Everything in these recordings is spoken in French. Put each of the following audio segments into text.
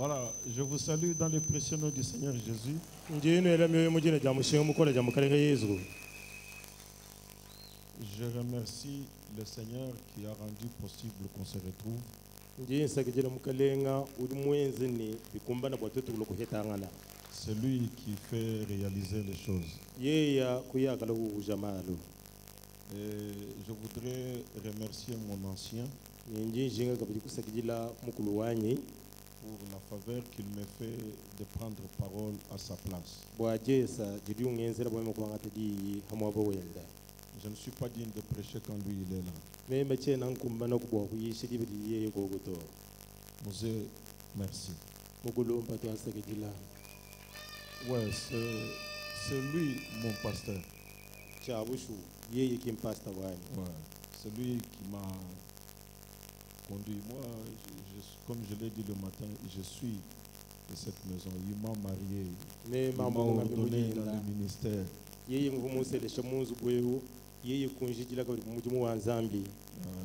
Voilà, je vous salue dans le précieux nom du Seigneur Jésus. Je remercie le Seigneur qui a rendu possible qu'on se retrouve. C'est lui qui fait réaliser les choses. Et je voudrais remercier mon ancien pour la faveur qu'il me fait de prendre parole à sa place. Je ne suis pas digne de prêcher quand lui il est là. Mosé, merci. Ouais, c'est lui mon pasteur. Ouais, c'est lui qui m'a conduit. Moi, comme je l'ai dit le matin, je suis de cette maison. Il m'a marié. Il m'a ordonné dans le ministère.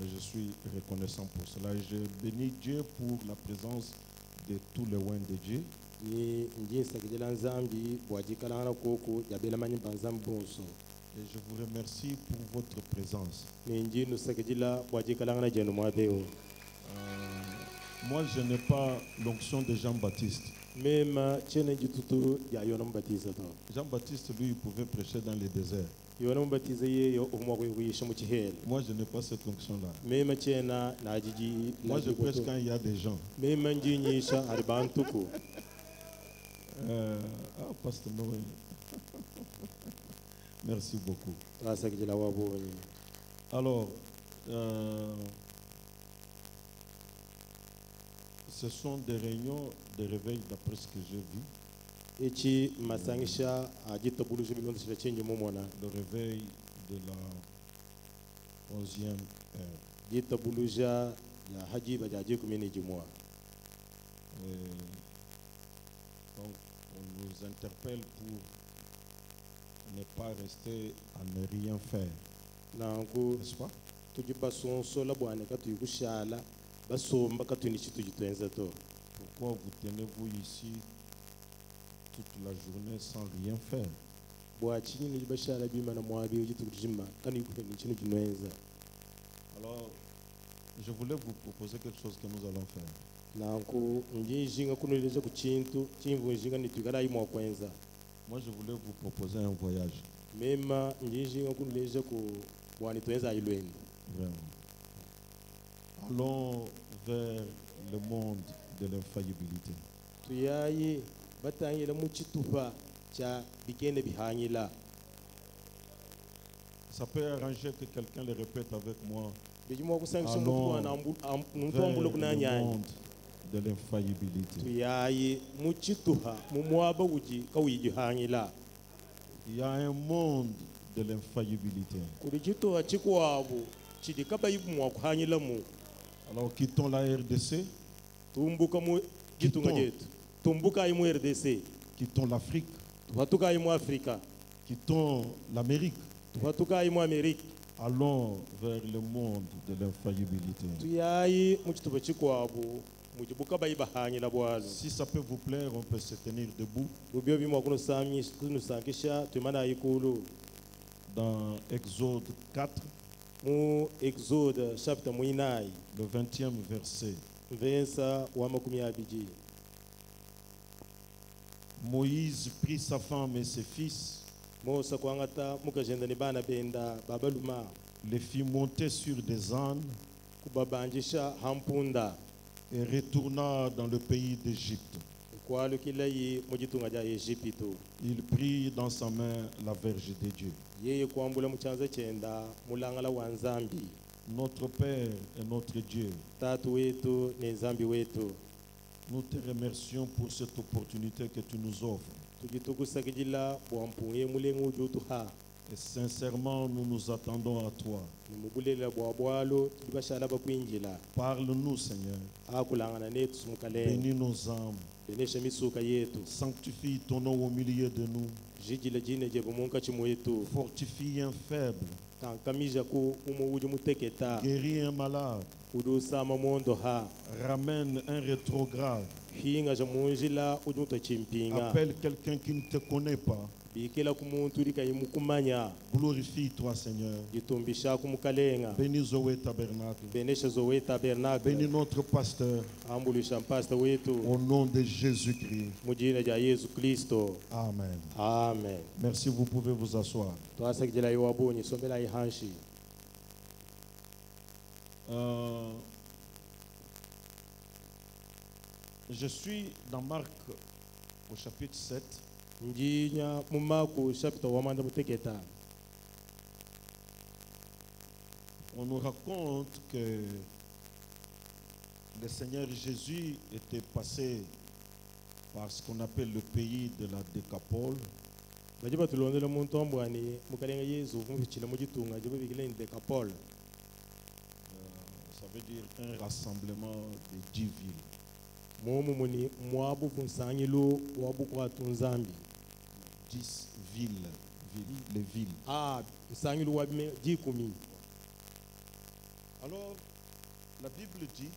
Je suis reconnaissant pour cela. Je bénis Dieu pour la présence de tous les oins de Dieu. Et je vous remercie pour votre présence. Moi, je n'ai pas l'onction de Jean-Baptiste. Jean-Baptiste, lui, il pouvait prêcher dans les déserts. Moi, je n'ai pas cette onction-là. Moi, je prêche quand il y a des gens. Pasteur Noël. Merci beaucoup. Alors, ce sont des réunions de réveil d'après ce que j'ai vu. Le réveil de la 11e heure. Donc, on nous interpelle pour ne pas rester à ne rien faire. N'est-ce pas? Pourquoi vous tenez-vous ici toute la journée sans rien faire? Alors, je voulais vous proposer quelque chose que nous allons faire. Moi, je voulais vous proposer un voyage. Vraiment. Allons vers le monde de l'infaillibilité. Ça peut arranger que quelqu'un le répète avec moi. Allons vers le monde de l'infaillibilité. Il y a un monde de l'infaillibilité. Alors quittons la RDC. Quittons l'Afrique. Quittons l'Amérique. Allons vers le monde de l'infaillibilité. Si ça peut vous plaire, on peut se tenir debout. Dans Exode 4, le 20e verset. Moïse prit sa femme et ses fils, les fit monter sur des ânes et retourna dans le pays d'Égypte. Il prit dans sa main la verge de Dieu. Notre Père et notre Dieu, nous te remercions pour cette opportunité que tu nous offres. Et sincèrement, nous nous attendons à toi. Parle-nous, Seigneur. Bénis nos âmes. Sanctifie ton nom au milieu de nous. Fortifie un faible. Guéris un malade. Ramène un rétrograde. Appelle quelqu'un qui ne te connaît pas. Glorifie-toi, Seigneur. Bénis Zoé Tabernacle. Bénis notre pasteur. Au nom de Jésus-Christ. Amen. Amen. Merci, vous pouvez vous asseoir. Je suis dans Marc au chapitre 7. On nous raconte que le Seigneur Jésus était passé par ce qu'on appelle le pays de la Décapole. Ça veut dire un rassemblement de 10 villes. 10 villes, les villes. Alors, la Bible dit,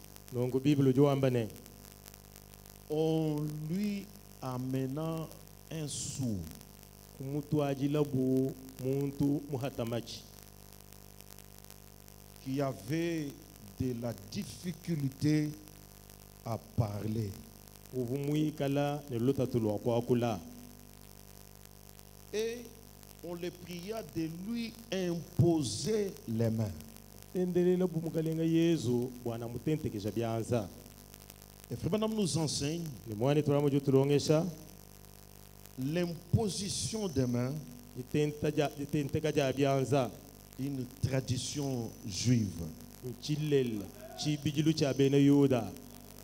on lui amena un sourd qui avait de la difficulté à parler. Et on le pria de lui imposer les mains. Et Frère Branham nous enseigne l'imposition des mains, une tradition juive.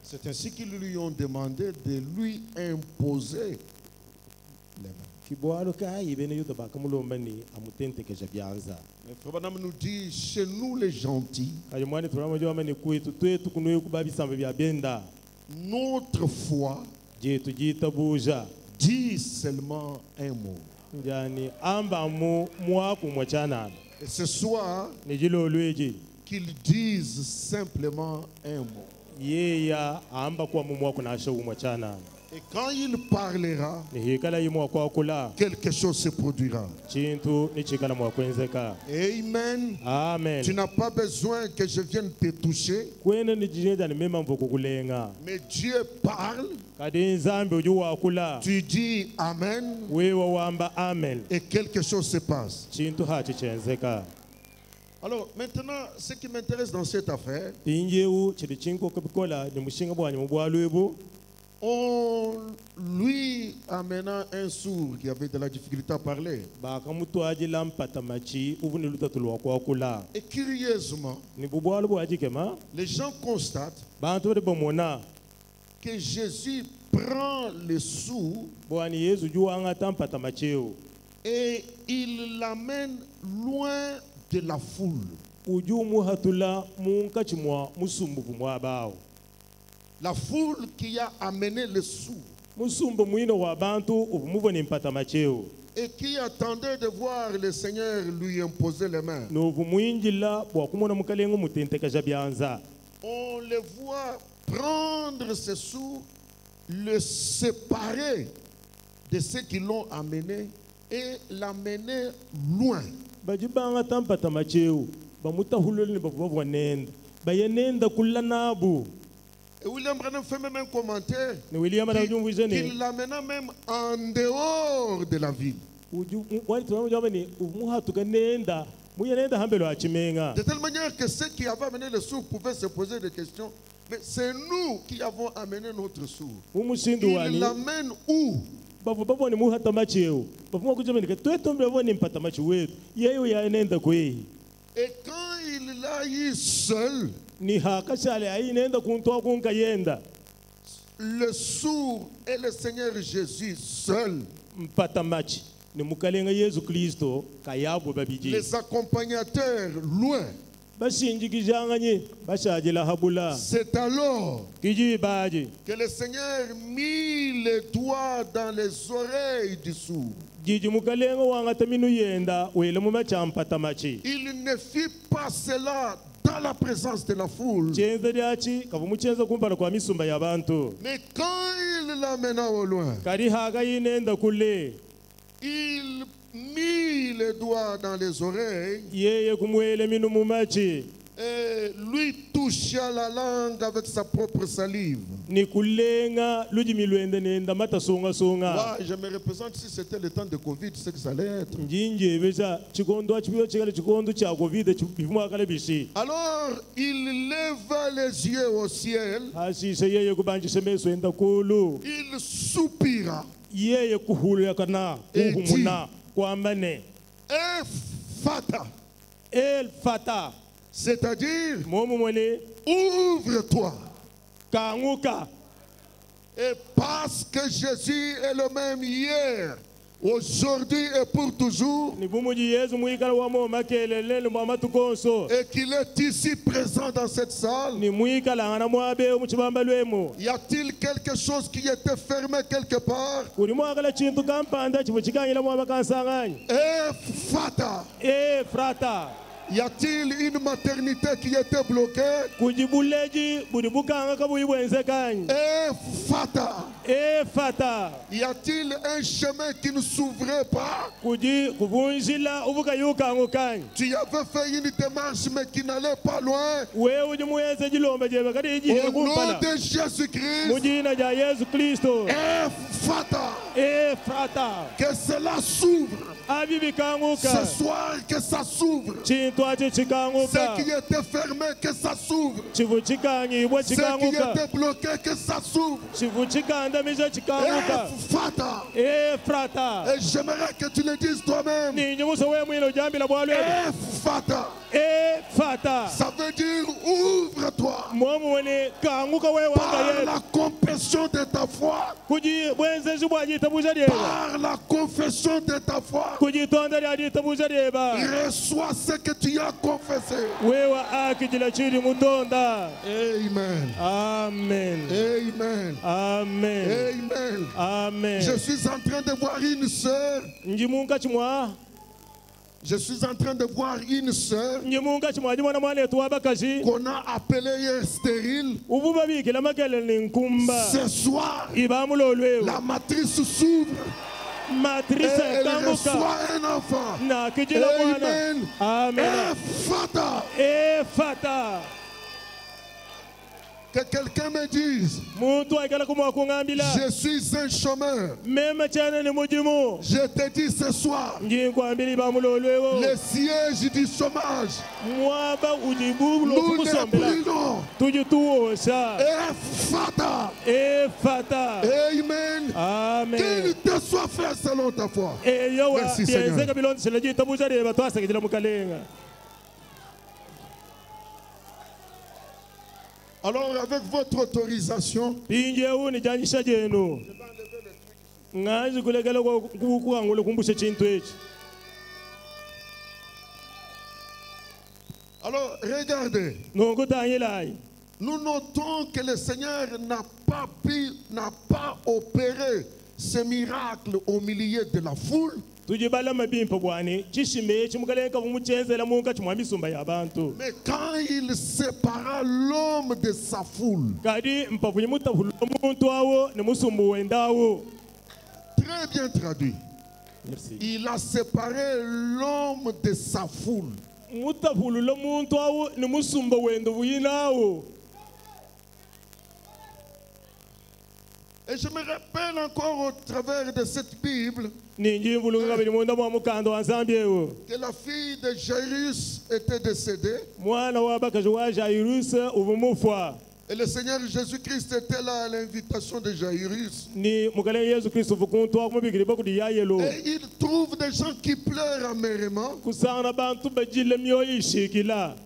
C'est ainsi qu'ils lui ont demandé de lui imposer les mains. Mais Frère Branham nous dit, chez nous les gentils, notre foi dit seulement un mot. Et ce soir, qu'ils disent simplement un mot. Et quand il parlera, quelque chose se produira. Amen. Amen. Tu n'as pas besoin que je vienne te toucher. Mais Dieu parle. Tu dis Amen. Et quelque chose se passe. Alors maintenant, ce qui m'intéresse dans cette affaire, on lui amena un sourd qui avait de la difficulté à parler. Et curieusement, les gens constatent que Jésus prend le sourd et il l'amène loin de la foule. La foule qui a amené le sourd et qui attendait de voir le Seigneur lui imposer les mains. On le voit prendre ce sourd, le séparer de ceux qui l'ont amené et l'amener loin. Et William Branham fait même un commentaire qu'il l'amena même en dehors de la ville. De telle manière que ceux qui avaient amené le sourd pouvaient se poser des questions. Mais c'est nous qui avons amené notre sourd. Il l'amène où? Et quand il l'a eu seul, le sourd et le Seigneur Jésus seul, les accompagnateurs loin, c'est alors que le Seigneur mit les doigts dans les oreilles du sourd. Il ne fit pas cela dans la présence de la foule. Mais quand il l'amena au loin, il mit les doigts dans les oreilles et lui toucha la langue avec sa propre salive. Ouais, je me représente si c'était le temps de Covid, c'est que ça allait être. Alors il leva les yeux au ciel, il soupira et dit, Ephata, c'est-à-dire ouvre-toi. Et parce que Jésus est le même hier, aujourd'hui et pour toujours, et qu'il est ici présent dans cette salle, y a-t-il quelque chose qui était fermé quelque part? Ephata. Y a-t-il une maternité qui était bloquée? Ephata. Y a-t-il un chemin qui ne s'ouvrait pas? Tu avais fait une démarche mais qui n'allait pas loin. Au nom de Jésus-Christ, Ephata. Que cela s'ouvre. Ce soir, que ça s'ouvre. Ce qui était fermé, que ça s'ouvre. Ce qui était bloqué, que ça s'ouvre. Ephata. Et j'aimerais que tu le dises toi-même. Ephata. Ça veut dire ouvre-toi. Par la confession de ta foi. Par la confession de ta foi. Reçois ce que tu as confessé. Amen. Amen. Amen. Amen. Amen. Amen. Je suis en train de voir une sœur. Je suis en train de voir une sœur qu'on a appelée hier stérile. Ce soir, la matrice s'ouvre. Et elle reçoit un enfant. Amen. Ephata. Que quelqu'un me dise, je suis un chômeur. Je te dis ce soir, le siège du chômage, nous les brûlons. Ephata. Amen. Amen. Qu'il te soit fait selon ta foi. Merci Seigneur. Alors, avec votre autorisation, alors regardez, nous notons que le Seigneur n'a pas opéré ce miracle au milieu de la foule. Mais quand il sépara l'homme de sa foule, très bien traduit. Merci. Il a séparé l'homme de sa foule. Et je me rappelle encore au travers de cette Bible que la fille de Jairus était décédée. Et le Seigneur Jésus-Christ était là à l'invitation de Jairus. Et il trouve des gens qui pleurent amèrement,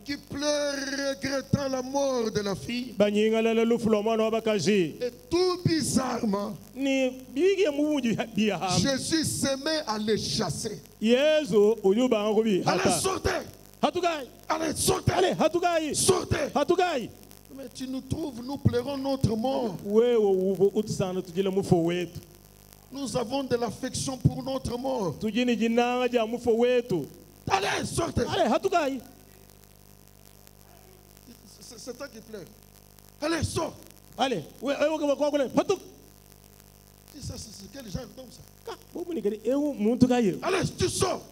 qui pleurent regrettant la mort de la fille. Et tout bizarrement, Jésus se met à les chasser. Allez, sortez! Allez, sortez! Sortez! Mais tu nous trouves, nous pleurons notre mort. Nous avons de l'affection pour notre mort. Allez, sortez. C'est toi qui pleure. Allez, sors. Allez, Ça, c'est quel genre d'homme ça? Allez, tu sors.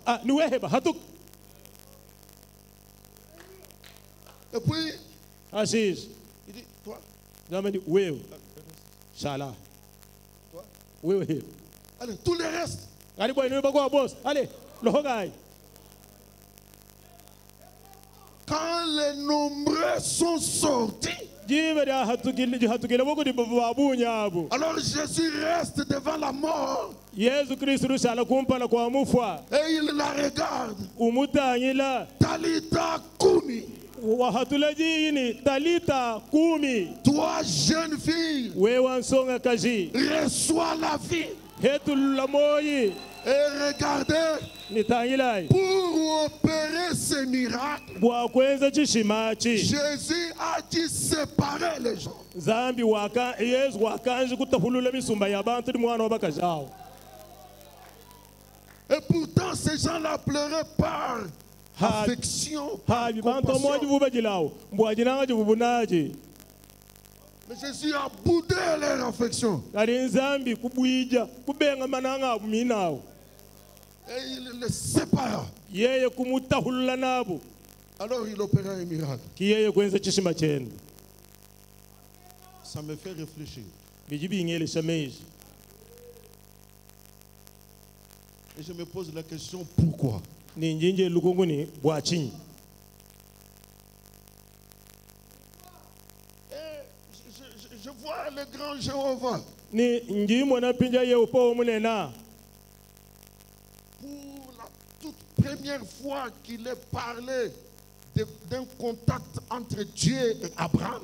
Et puis, il dit, toi. Toi. Allez, tous les restes. Allez, quand les nombreux sont sortis, alors Jésus reste devant la mort. Et il la regarde. Talita Kumi. Toi, jeune fille, reçois la vie. Et regardez, pour opérer ce miracle, Jésus a dit séparer les gens. Et pourtant, ces gens-là pleuraient par affection, par compassion. Mais Jésus a boudé leur affection. Et il les sépara. Alors il opéra un miracle. Ça me fait réfléchir. Et je me pose la question, pourquoi? Je vois le grand Jéhovah. Pour la toute première fois qu'il ait parlé d'un contact entre Dieu et Abraham.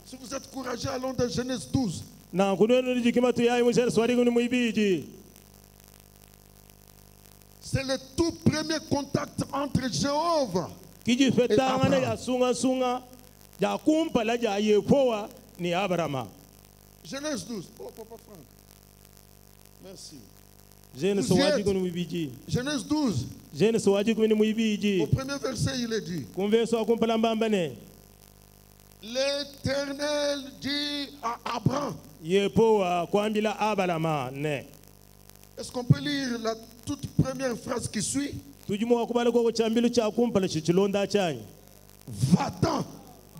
Si vous êtes courageux, allons dans Genèse 12. C'est le tout premier contact entre Jéhovah et Abraham. Genèse 12. Oh, Papa Franck. Merci. Genèse 12. Au premier verset, il est dit: L'Éternel dit à Abraham. Est-ce qu'on peut lire la toute première phrase qui suit? Va-t'en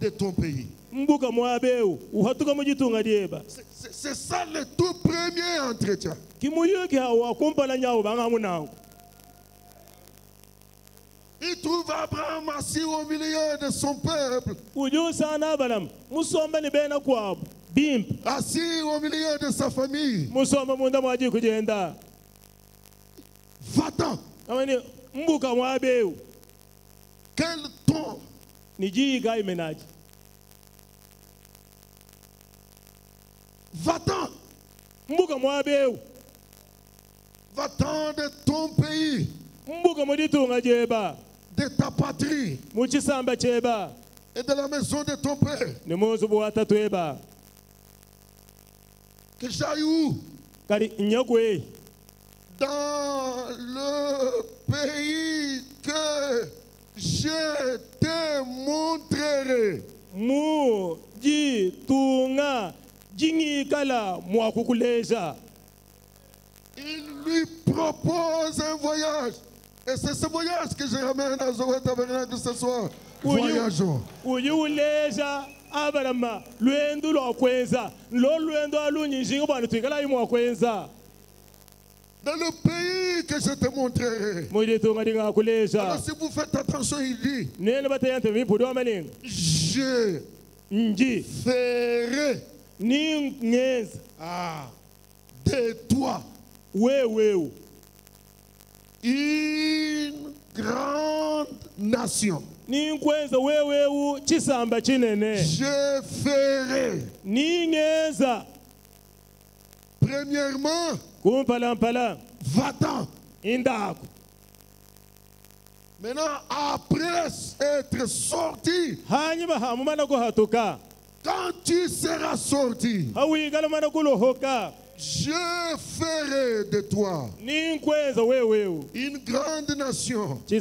de ton pays. C'est ça le tout premier entretien. Il trouve Abraham assis au milieu de son peuple. Assis au milieu de sa famille. Va-t'en. Quel ton? Va-t'en. Va-t'en de ton pays, de ta patrie et de la maison de ton père. Que j'aille où? Dans le pays que je te montrerai. Il lui propose un voyage. Et c'est ce voyage que je ramène à Zoé Tabernacle ce soir. Voyageons. Dans le pays que je te montrerai. Alors si vous faites attention, il dit: je ferai de toi une grande nation. Je ferai. Premièrement, va-t'en. Maintenant, après être sorti, Quand tu seras sorti, je ferai de toi une grande nation et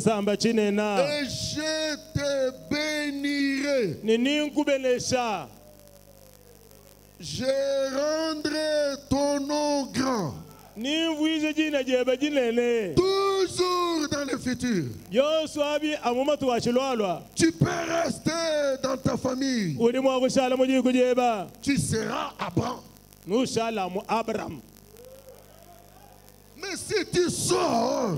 je te bénirai. Je rendrai ton nom grand. Toujours dans le futur. Tu peux rester dans ta famille. Tu seras Abraham. Mais si tu sors,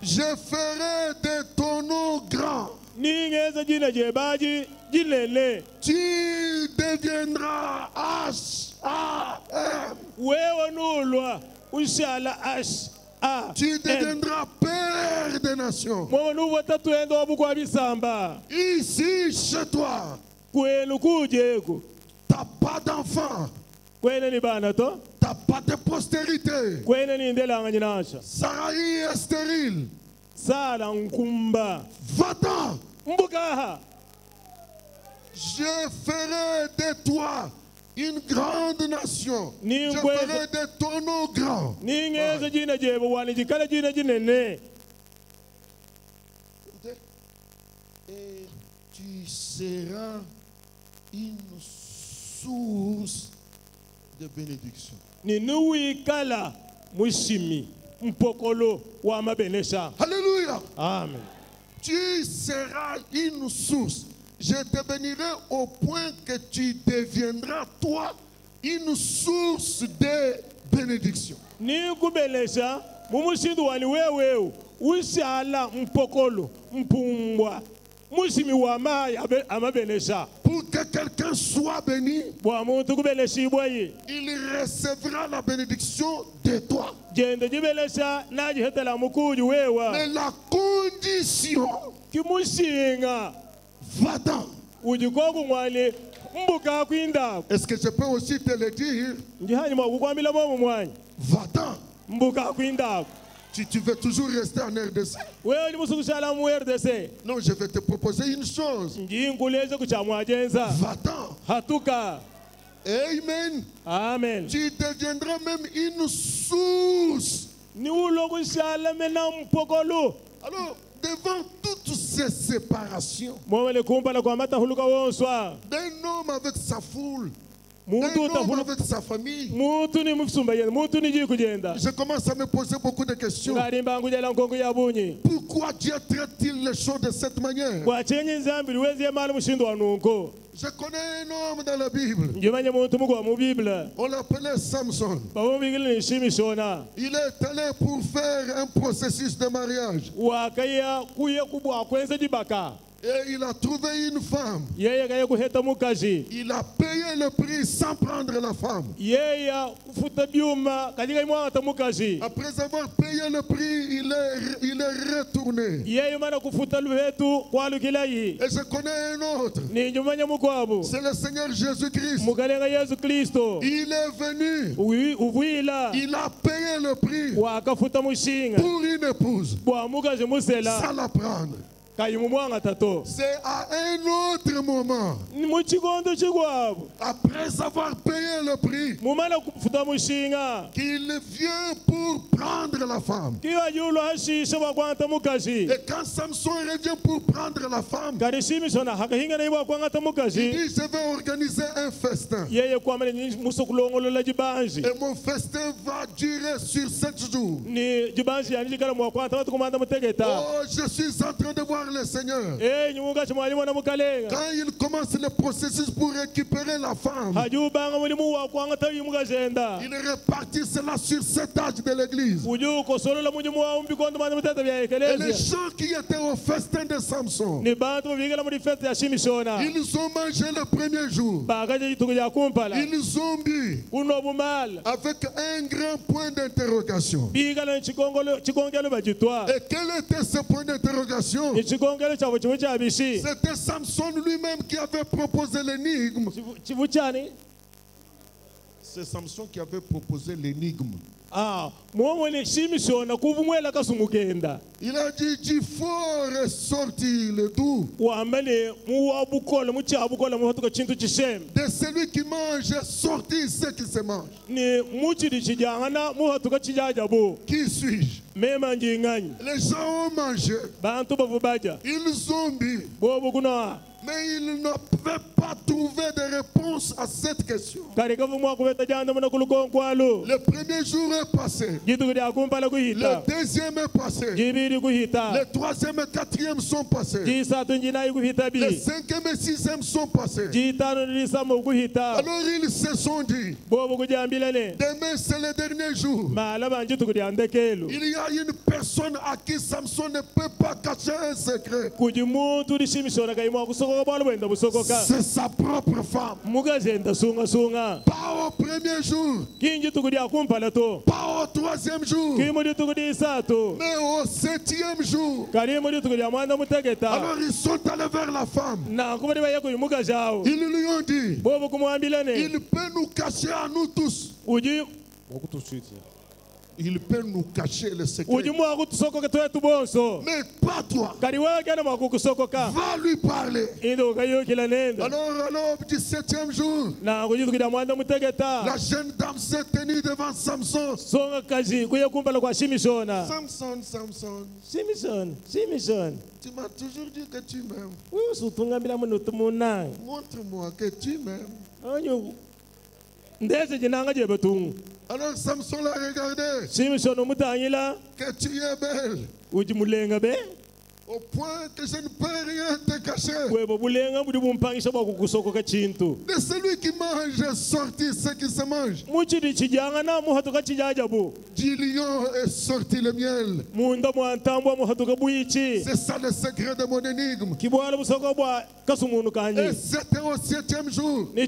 je ferai de ton nom grand. Tu deviendras H-A-M. Tu deviendras père des nations. Ici, chez toi, tu n'as pas d'enfant. Tu n'as pas de postérité. Sarai est stérile. Va-t'en. Je ferai de toi une grande nation. Je ferai de ton nom grand. Et tu seras une source de bénédiction. Alléluia. Amen. Tu seras une source. Je te bénirai au point que tu deviendras, toi, une source de bénédiction. Pour que quelqu'un soit béni, il recevra la bénédiction de toi. Mais la condition, va-t'en. Est-ce que je peux aussi te le dire? Va-t'en. Si tu veux toujours rester en RDC. Non, je vais te proposer une chose. Va-t'en. Amen. Amen. Tu deviendras même une source. Alors, devant toutes ces séparations, d'un homme avec sa foule, d'un homme avec sa famille, je commence à me poser beaucoup de questions. Pourquoi Dieu traite-t-il les choses de cette manière? Je connais un homme dans la Bible. On l'appelait Samson. Il est allé pour faire un processus de mariage. Et il a trouvé une femme. Il a payé le prix sans prendre la femme. Après avoir payé le prix, il est retourné. Et je connais un autre. C'est le Seigneur Jésus-Christ. Il est venu. Il a payé le prix pour une épouse sans la prendre. C'est à un autre moment, après avoir payé le prix, qu'il vient pour prendre la femme. Et quand Samson revient pour prendre la femme, il dit: je vais organiser un festin. Et mon festin va durer sur 7 jours. Oh, je suis en train de voir le Seigneur. Quand il commence le processus pour récupérer la femme, il répartit cela sur 7 âges de l'église. Et les gens qui étaient au festin de Samson, ils ont mangé le premier jour. Ils ont bu avec un grand point d'interrogation. Et quel était ce point d'interrogation? C'était Samson lui-même qui avait proposé l'énigme. C'est Samson qui avait proposé l'énigme. Il a dit il faut ressortir le tout de celui qui mange, sortir ce qui se mange. Qui suis-je? Les gens ont mangé, ils ont bu, mais ils ne pouvaient pas trouver de réponse à cette question. Le premier jour est passé, le deuxième est passé, le troisième et quatrième sont passés, le cinquième et sixième sont passés. Alors ils se sont dit, demain c'est le dernier jour. Il y a une personne à qui Samson ne peut pas cacher un secret. C'est sa propre femme. Pas au premier jour, pas au troisième jour, mais au septième jour. Alors ils sont allés vers la femme. Ils lui ont dit, il peut nous cacher à nous tous. Il peut nous cacher le secret. Mais pas toi. Va lui parler. Alors, à l'aube du septième jour, la jeune dame s'est tenue devant Samson. Samson, tu m'as toujours dit que tu m'aimes. Montre-moi que tu m'aimes. Alors Samson l'a regardé. Que tu es belle. Au point que je ne peux rien te cacher. De celui qui mange sorti ce qui se mange. Du lion est sorti le miel. C'est ça le secret de mon énigme. Et c'était au septième jour. Et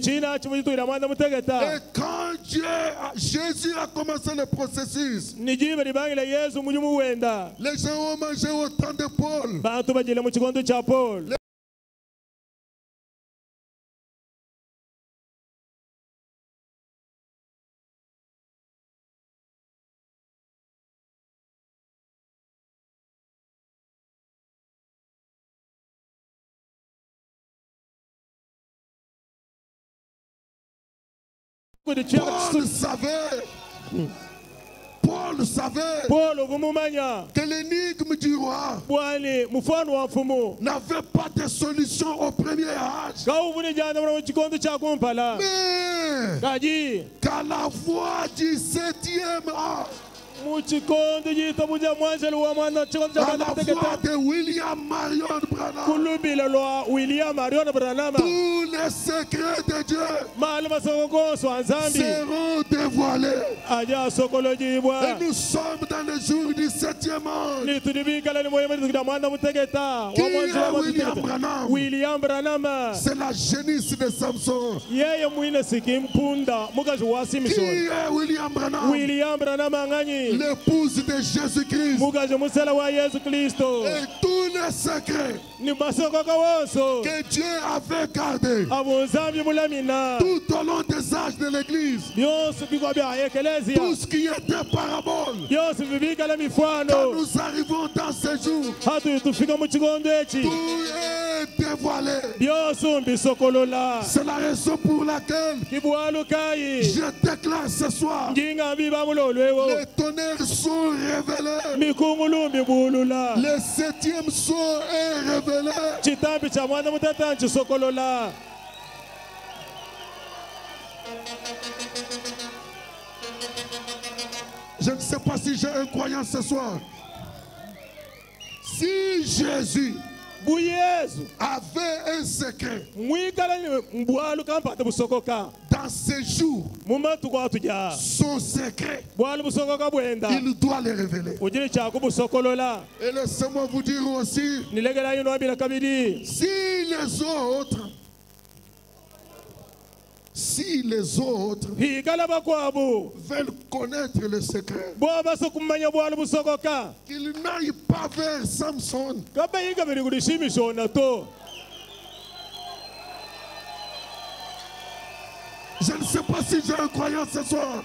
quand Jésus a commencé le processus, les gens ont mangé autant de Paul. Paul savait que l'énigme du roi n'avait pas de solution au premier âge. Mais qu'à la voix du septième âge, à la voix de William Marion Branham, tous les secrets de Dieu seront dévoilés. Et nous sommes dans le jour du septième âge. Qui est William Branham? C'est la génisse de Samson. Qui est William Branham? L'épouse de Jésus-Christ. Et tous les secrets que Dieu avait gardés tout au long des âges de l'Église, tout ce qui était parabole, quand nous arrivons dans ce jour, tout est dévoilé. C'est la raison pour laquelle je déclare ce soir, les tonnerres sont révélés. Le septième sceau est révélé. Je ne sais pas si j'ai un croyant ce soir. Si Jésus avait un secret dans ces jours, son secret, il doit le révéler. Et laissez-moi vous dire aussi, si les autres veulent connaître le secret, qu'ils n'aillent pas vers Samson. Je ne sais pas si j'ai un croyant ce soir.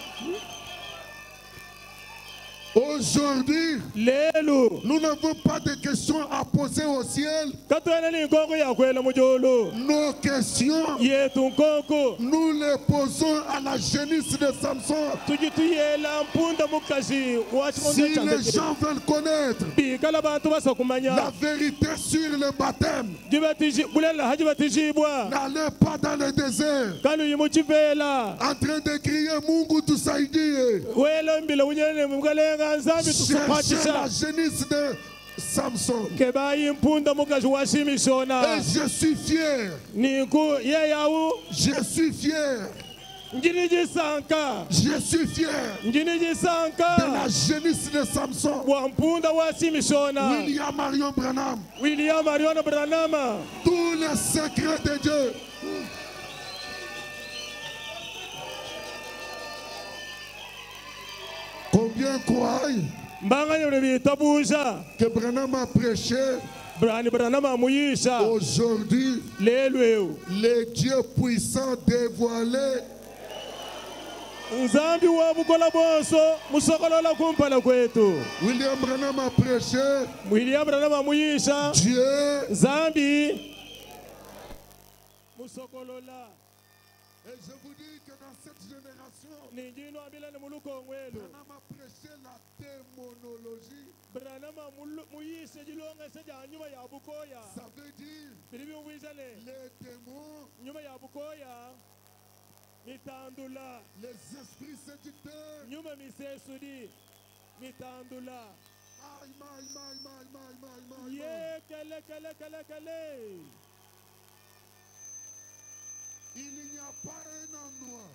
Aujourd'hui, nous n'avons pas de questions à poser au ciel. Nos questions, nous les posons à la génisse de Samson. Si les gens veulent connaître la vérité sur le baptême, n'allez pas dans le désert en train de crier Mungu tusaidie. Cherchez la génisse de Samson. Et je suis fier. Je suis fier. Je suis fier de la génisse de Samson. William Marion Branham. Tous les secrets de Dieu. Combien croient que Branham a prêché aujourd'hui les dieux puissants dévoilés? William Branham a prêché Dieu Zambi. Et je vous dis que dans cette génération, Branham a prêché la démonologie. Ça veut dire les démons, les esprits séducteurs. Il n'y a pas un endroit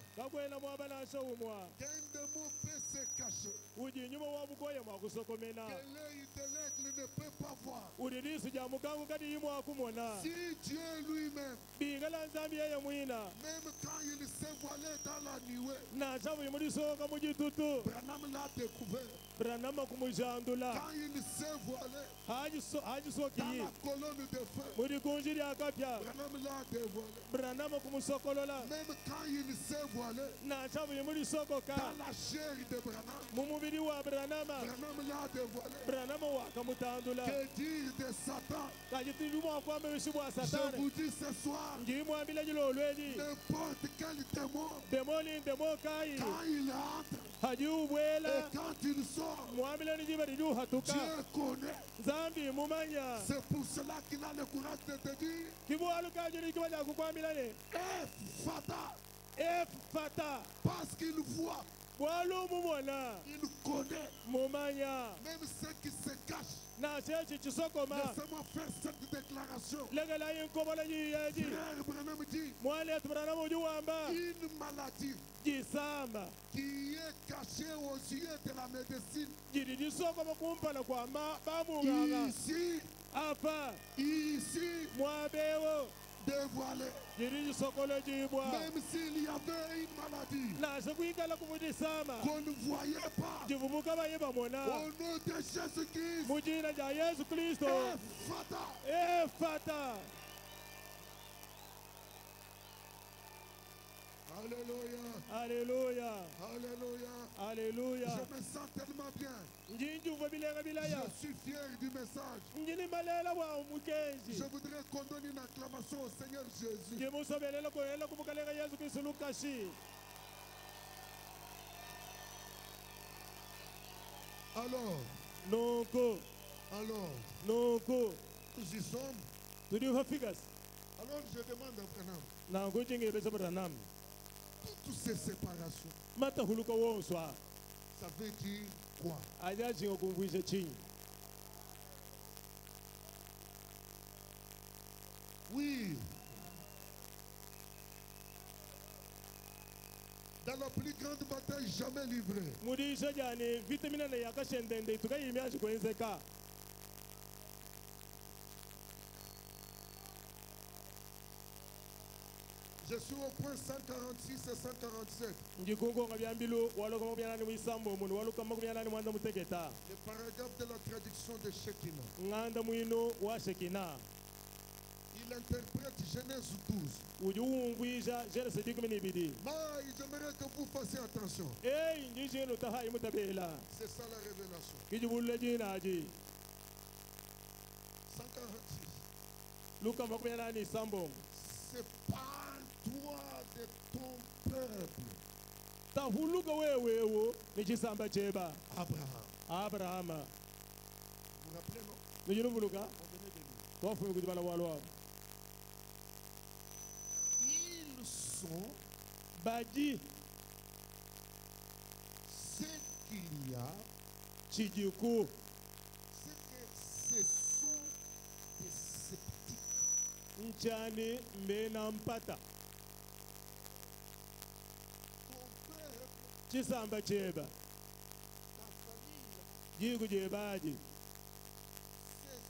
qu'un démon peut se cacher, que l'œil de l'aigle ne peut pas voir. Si Dieu lui-même, même quand il s'est voilé dans la nuée, Branham l'a découvert. Quand il s'est voilé dans la colonne de feu, Branham l'a dévoilé. Même quand il s'est voilé dans la chair de Branham, Branham l'a dévoilé. Que dire de Satan? Je vous dis ce soir, n'importe quel démon, quand il entre et quand il sort, Dieu connaît. C'est pour cela qu'il a le courage de te dire Fata. Parce qu'il voit, il connaît. Même ceux qui se cachent. Laissez-moi faire cette déclaration. Frère Branham dit une maladie qui est cachée aux yeux de la médecine. Ici, dévoilé. Même s'il y avait une maladie qu'on ne voyait pas, au nom de Jésus-Christ, Fata. Alléluia. Alléluia. Alléluia. Alléluia. Je me sens tellement bien. Je suis fier du message. Je voudrais qu'on donne une acclamation au Seigneur Jésus. Alors, nous y sommes. Alors je demande à Branham, toutes ces séparations, ça veut dire quoi? Oui. Dans la plus grande bataille jamais livrée, je suis au point 146 et 147. Le paragraphe de la traduction de Shekinah. Il Il interprète Genèse 12. J'aimerais que vous fassiez attention. C'est ça la révélation. 146. Sépare-toi de ton peuple. Abraham. Vous vous rappelez, non? On venait de lire. Ils sont ce qu'il y a, c'est que ce sont des sceptiques. Ton peuple, ta famille, ce sont des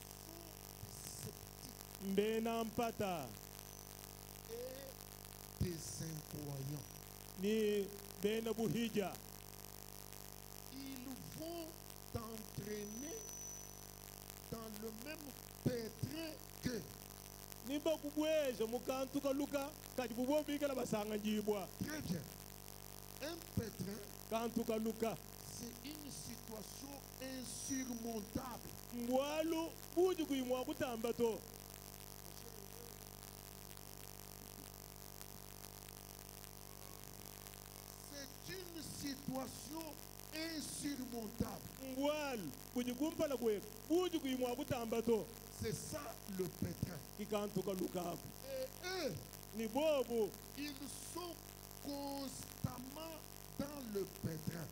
sceptiques et des incroyants. Ils vont t'entraîner dans le même pétrin que. Très bien. Un pétrin, c'est une situation insurmontable. C'est une situation insurmontable. C'est ça le pétrin. Et eux, ils sont constamment dans le pétrin.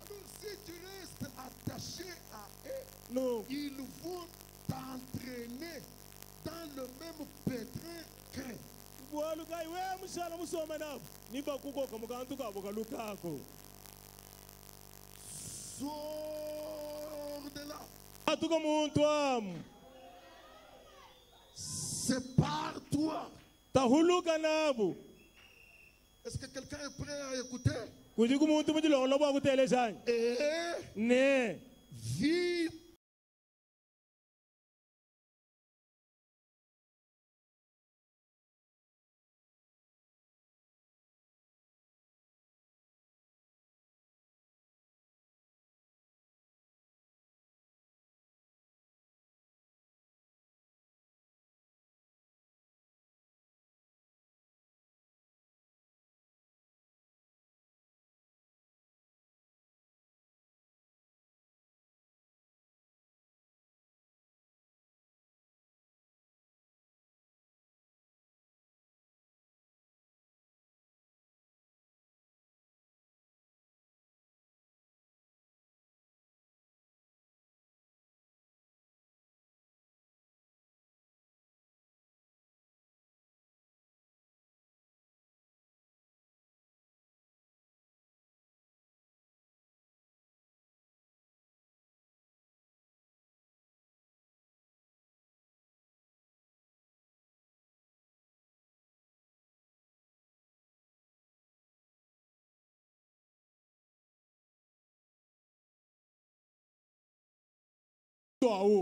Alors si tu restes attaché à eux, ils vont t'entraîner dans le même pétrin que. Sors de là. Sépare-toi. Est-ce que quelqu'un est prêt à écouter? Et vis.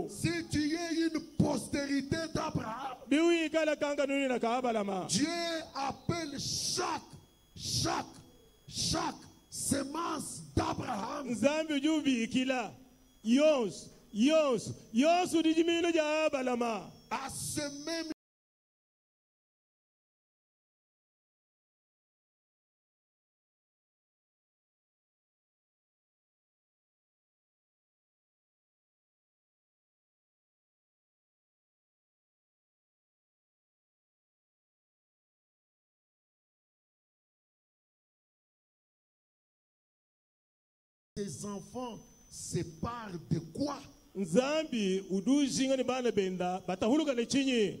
Si tu es une postérité d'Abraham, Dieu appelle chaque semence d'Abraham à ce même tes enfants séparent de quoi? Nzambi uduzinga ni bana benda batahuluka ne chinyi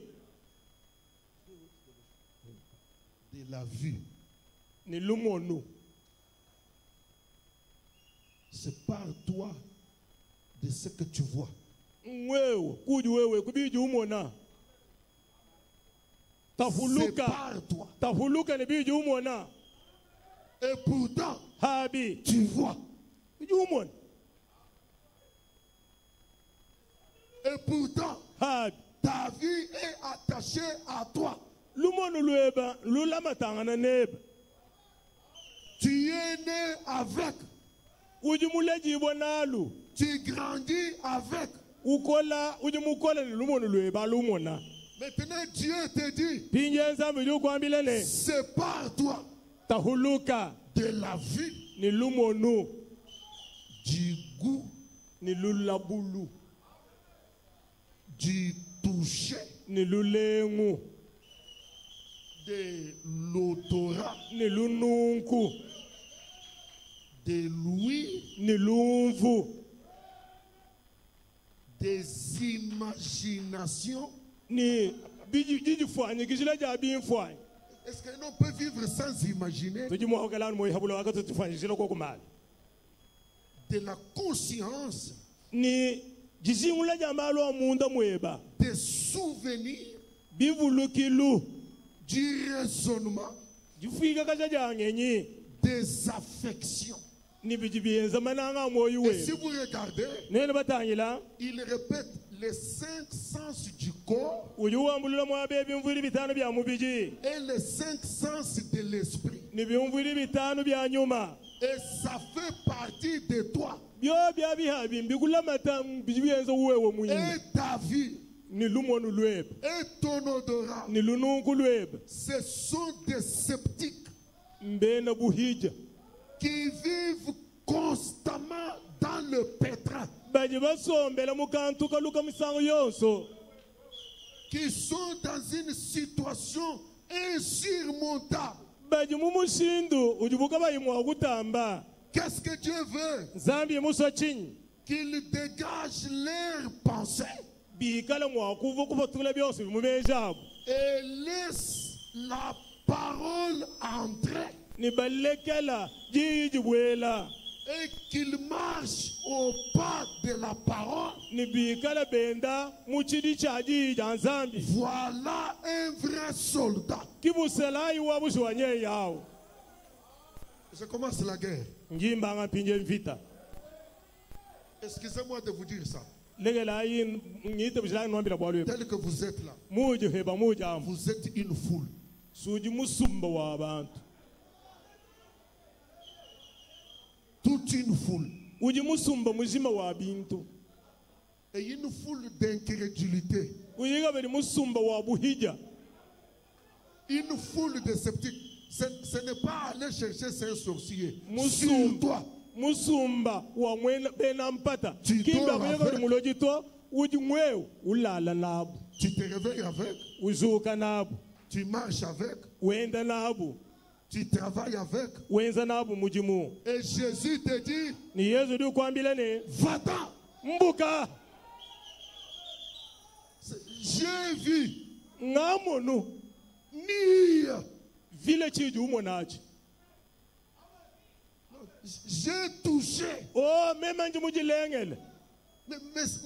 de la vue. Ni lumonu. Sépare-toi de ce que tu vois. Wewe kubiji umona. Sépare-toi. Tahuluka ne biji umona. Et pourtant, habi tu vois. Umona. Et pourtant, ta vie est attachée à toi. Tu es né avec. Tu grandis avec. Maintenant, Dieu te dit, sépare-toi de la vie, du goût, du toucher, de l'odorat, de l'ouïe, des imaginations. Est-ce qu'on peut vivre sans imaginer? De la conscience, des souvenirs, du raisonnement, des affections. Et si vous regardez, il répète les 5 sens du corps et les 5 sens de l'esprit. Et ça fait partie de toi. Et ta vie et ton odorat, ce sont des sceptiques qui vivent constamment dans le pétrin, qui sont dans une situation insurmontable. Qu'est-ce que Dieu veut? Qu'ils dégagent leurs pensées et laissent la parole entrer. Et qu'il marche au pas de la parole. Voilà un vrai soldat. Je commence la guerre. Excusez-moi de vous dire ça. Tel que vous êtes là, vous êtes une foule. Toute une foule. Et une foule d'incrédulité. Une foule de sceptiques. Ce n'est pas aller chercher un sorcier. Sur toi. Tu dors avec. Tu te réveilles avec. Tu marches avec. Tu travailles avec. Et Jésus te dit, va-t'en. J'ai vu. J'ai touché. Mais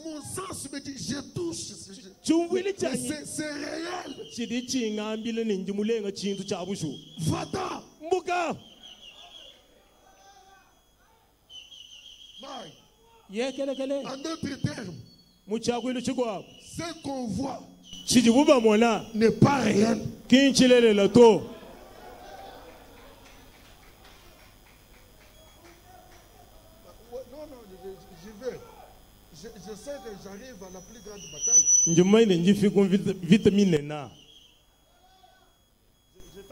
mon sens me dit, je touche. C'est réel. Va-t'en. En d'autres termes, ce qu'on voit n'est pas réel. Je sais que j'arrive à la plus grande bataille. J'étais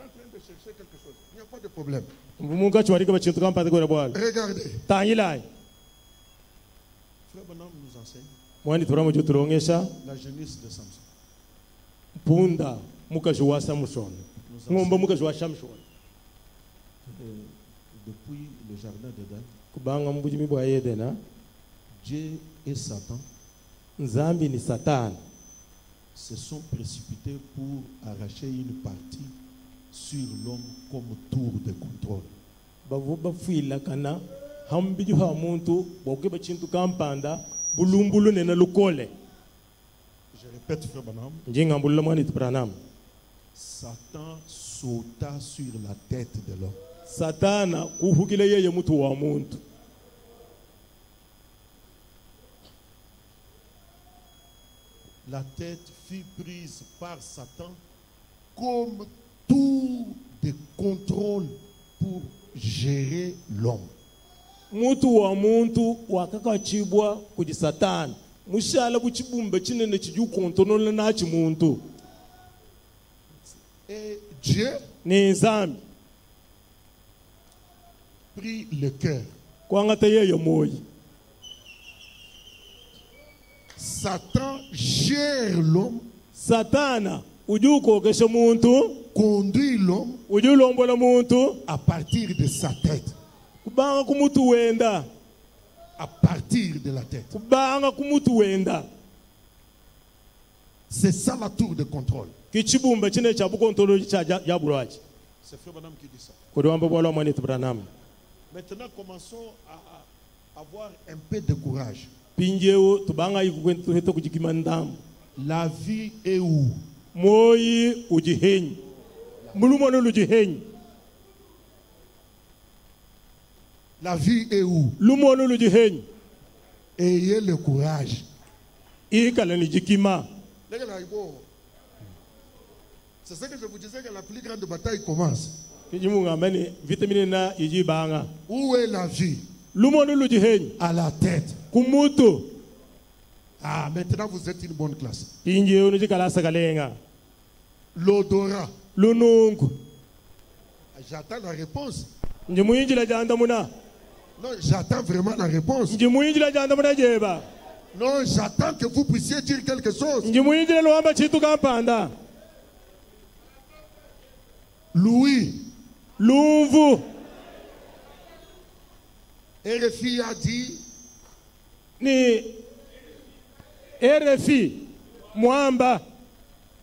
en train de chercher quelque chose. Il n'y a pas de problème. Regardez. Frère Branham nous enseigne la jeunesse de Samson. Depuis le jardin d'Éden, Dieu et Satan se sont précipités pour arracher une partie sur l'homme comme tour de contrôle. Je répète, frère Branham. Satan sauta sur la tête de l'homme. Satana kuhukile yeye mtu wa muntu. la tête fut prise par Satan comme tout des contrôles pour gérer l'homme. Mutu wa muntu wakakachibwa kuji Satan. Mushala kuchibumba chinene chiju kontrole na chimuntu. Et Dieu prit le cœur. Satan gère l'homme. Satana conduit l'homme à partir de sa tête. À partir de la tête. C'est ça la tour de contrôle. C'est Frère Branham qui dit ça. Maintenant, commençons à avoir un peu de courage. La vie est où? La vie est où? Ayez le courage. C'est ce que je vous disais, que la plus grande bataille commence. Où est la vie? À la tête. Ah, maintenant vous êtes une bonne classe. L'odorat. J'attends la réponse. Non, j'attends vraiment la réponse. Non, j'attends que vous puissiez dire quelque chose. Louis. Louvu. RFI a dit. Ni RFI. Mwamba.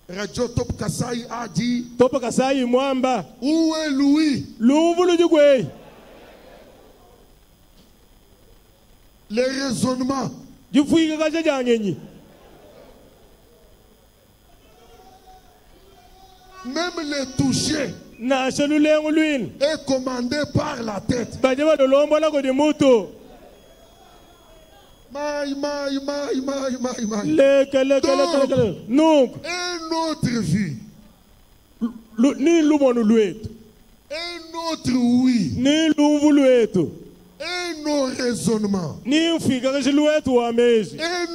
Radio Top Kasai a dit. Top Kasai Mwamba. Où est Louis? Louvu Lujugwe. Les raisonnements. Même les toucher est commandé par la tête. Donc, une autre vie. Un autre oui. Et nos raisonnements. Et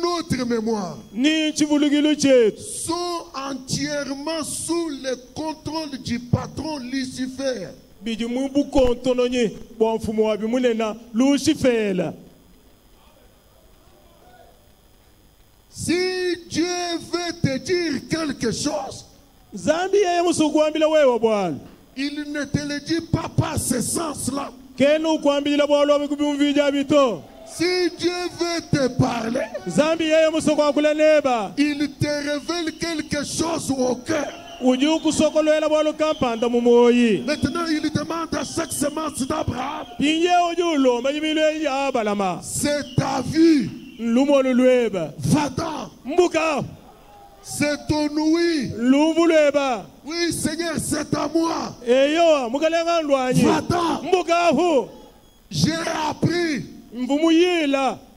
notre mémoire sont entièrement sous le contrôle du patron Lucifer. Si Dieu veut te dire quelque chose, il ne te le dit pas par ce sens-là. Si Dieu veut te parler, il te révèle quelque chose au cœur. Maintenant, il demande à chaque semence d'Abraham, c'est ta vie. Va-t'en. C'est ton oui. Oui, Seigneur, c'est à moi. Va-t'en. J'ai appris.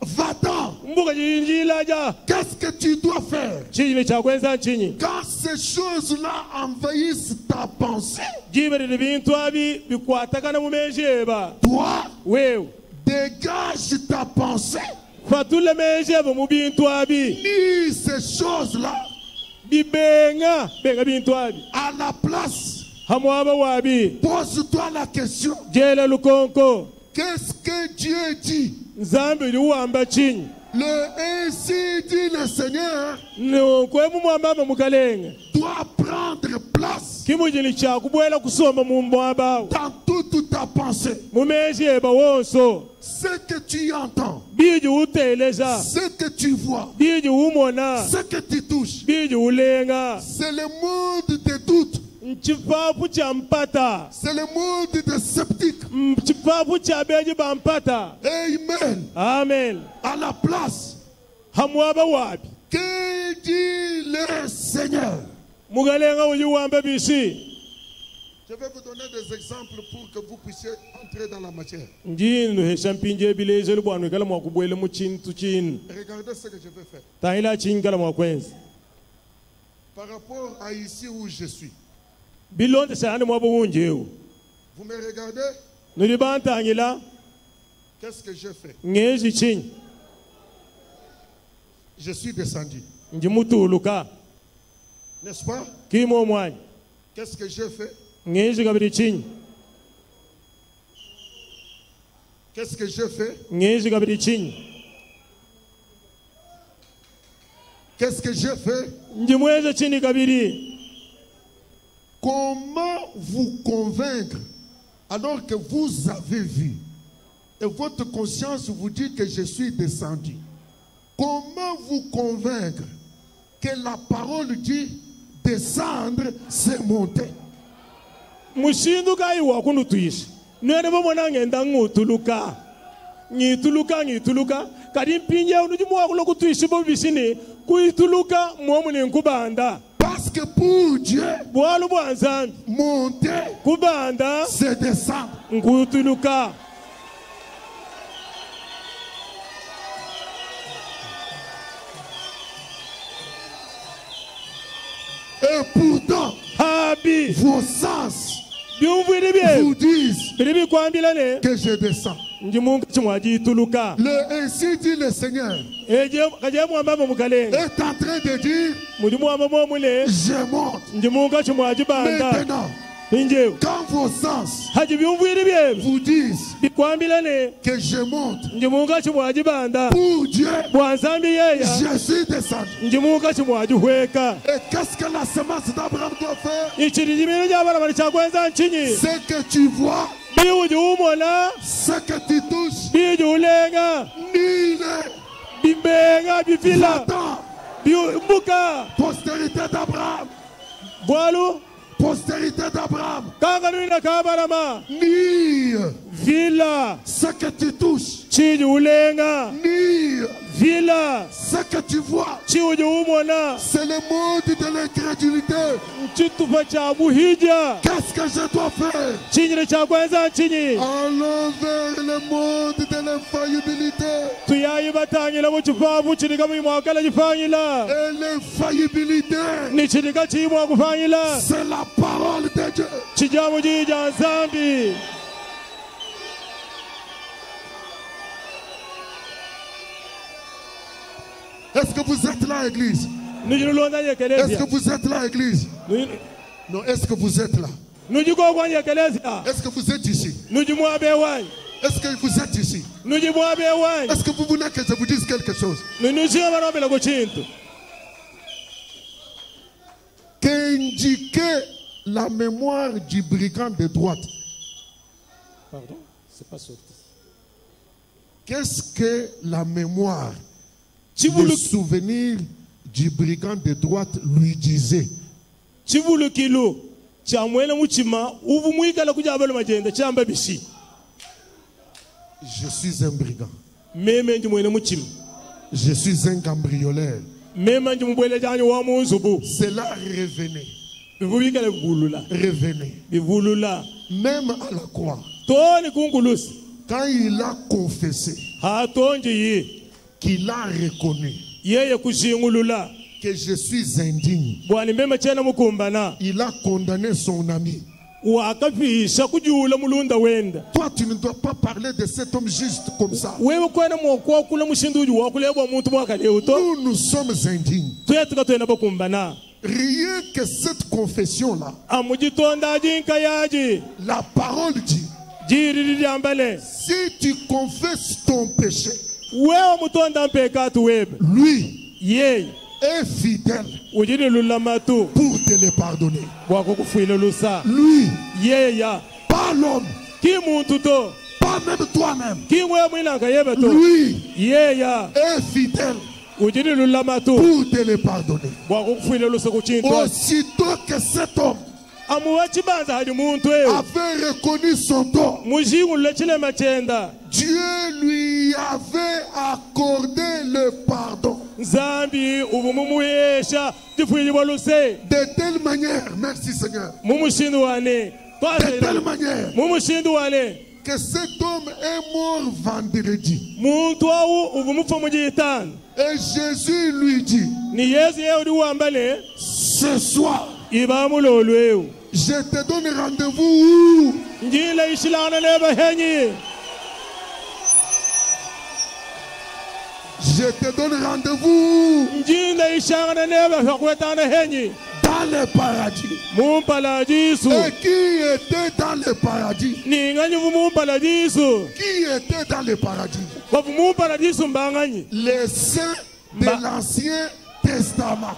Va-t'en. Qu'est-ce que tu dois faire? Quand ces choses-là envahissent ta pensée, toi, dégage ta pensée. Lis ces choses-là à la place. Pose-toi la question. Qu'est-ce que Dieu dit? Le ainsi dit le Seigneur doit prendre place dans toute ta pensée. Ce que tu entends, ce que tu vois, ce que tu touches, c'est le monde des doutes. C'est le monde des sceptiques. Amen. Amen. À la place. Que dit le Seigneur? Je vais vous donner des exemples pour que vous puissiez entrer dans la matière. Regardez ce que je vais faire. Par rapport à ici où je suis. Vous me regardez? Qu'est-ce que j'ai fait? Je suis descendu. N'est-ce pas? Qu'est-ce que j'ai fait? Qu'est-ce que j'ai fait? Qu'est-ce que j'ai fait? Comment vous convaincre alors que vous avez vu et votre conscience vous dit que je suis descendu? Comment vous convaincre que la parole dit descendre, c'est monter? Parce que pour Dieu, monter, c'est descendre. Et pourtant, vos sens vous disent que je descends. Ainsi dit le Seigneur est en train de dire je monte. Maintenant, quand vos sens vous disent que je monte, pour Dieu, je suis descendu. Et qu'est-ce que la semence d'Abraham doit faire? Ce que tu vois, ce que tu touches, postérité d'Abraham. Postérité d'Abraham. Ni ce que tu touches, ni ce que tu vois, c'est le monde de l'incrédulité. Qu'est-ce que je dois faire? Allons vers le monde de l'infaillibilité. Et l'infaillibilité, c'est la parole de Dieu. Est-ce que vous êtes là, Église? Est-ce que vous êtes là, Église? Non, est-ce que vous êtes là? Est-ce que vous êtes ici? Est-ce que vous êtes ici? Est-ce que vous voulez que je vous dise quelque chose? Qu'indiquer la mémoire du brigand de droite. Pardon? C'est pas sorti. Qu'est-ce que la mémoire, le souvenir du brigand de droite lui disait? Je suis un brigand. Je suis un cambrioleur. Cela revenait. Revenez. Même à la croix. Quand il a confessé qu'il a reconnu que je suis indigne, il a condamné son ami. Toi, tu ne dois pas parler de cet homme juste comme ça. Nous sommes indignes. Rien que cette confession-là, la parole dit, si tu confesses ton péché, lui est fidèle pour te le pardonner. Lui, pas l'homme, pas même toi-même, lui est fidèle pour te le pardonner. Aussitôt que cet homme avait reconnu son tort, Dieu lui avait accordé le pardon. De telle manière, merci Seigneur, de telle manière que cet homme est mort vendredi. Et Jésus lui dit, Ce soir, je te donne rendez-vous où? Je te donne rendez-vous dans le paradis. Et qui était dans le paradis? Qui était dans le paradis? Les saints de l'Ancien Testament.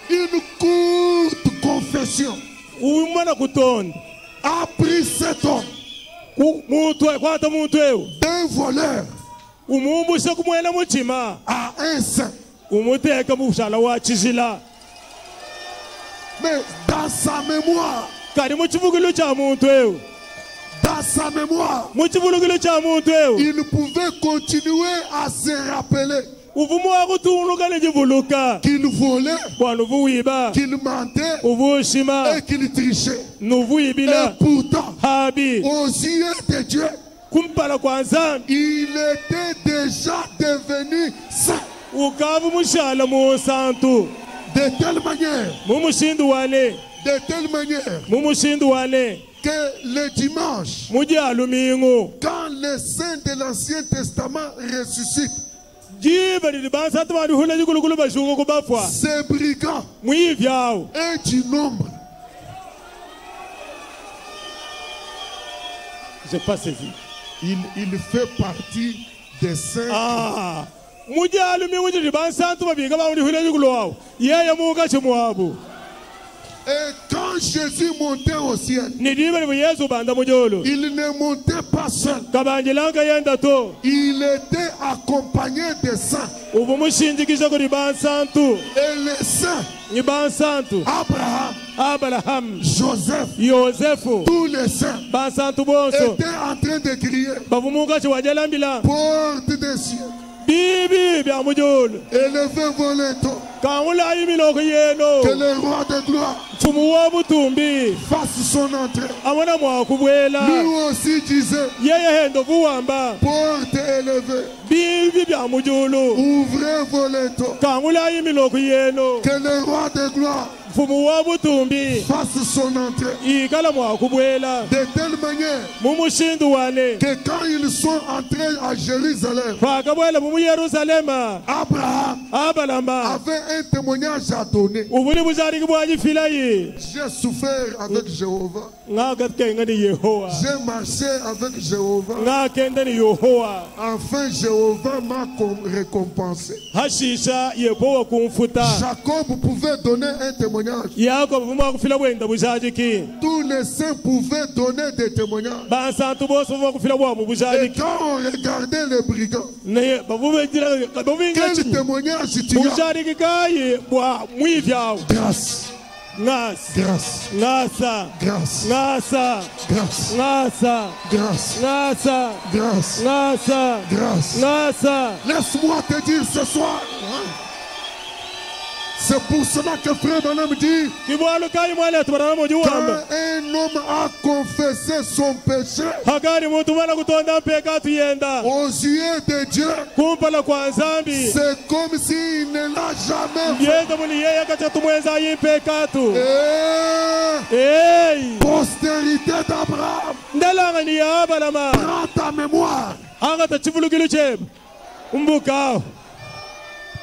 Une courte confession a pris cet homme d'un voleur à un saint. Mais dans sa mémoire, il pouvait continuer à se rappeler qu'il volait, qu'il mentait et qu'il trichait. Et pourtant, aux yeux de Dieu, il était déjà devenu saint. De telle manière que le dimanche, quand les saints de l'Ancien Testament ressuscitent, ces brigands est du nombre. Je n'ai pas saisi. Il fait partie des saints. Et quand Jésus montait au ciel, il ne montait pas seul. Il était accompagné des saints. Et les saints, Abraham, Joseph, tous les saints étaient en train de crier: porte des cieux, élevez vos linteaux, que le roi de gloire fasse son entrée. Lui aussi disait: porte élevée, ouvrez vos linteaux, que le roi de gloire fasse son entrée. De telle manière que quand ils sont entrés à Jérusalem, Abraham avait un témoignage à donner. J'ai souffert avec Jéhovah. J'ai marché avec Jéhovah. Enfin, Jéhovah m'a récompensé. Jacob pouvait donner un témoignage. Tous les saints pouvaient donner des témoignages. Et quand on regardait les brigands, quel témoignage tu as? Grâce. Grâce. Grâce. Laisse-moi te dire ce soir. C'est pour cela que Frère Branham dit: quand un homme a confessé son péché aux yeux de Dieu, c'est comme s'il ne l'a jamais fait. Postérité d'Abraham, prends ta mémoire,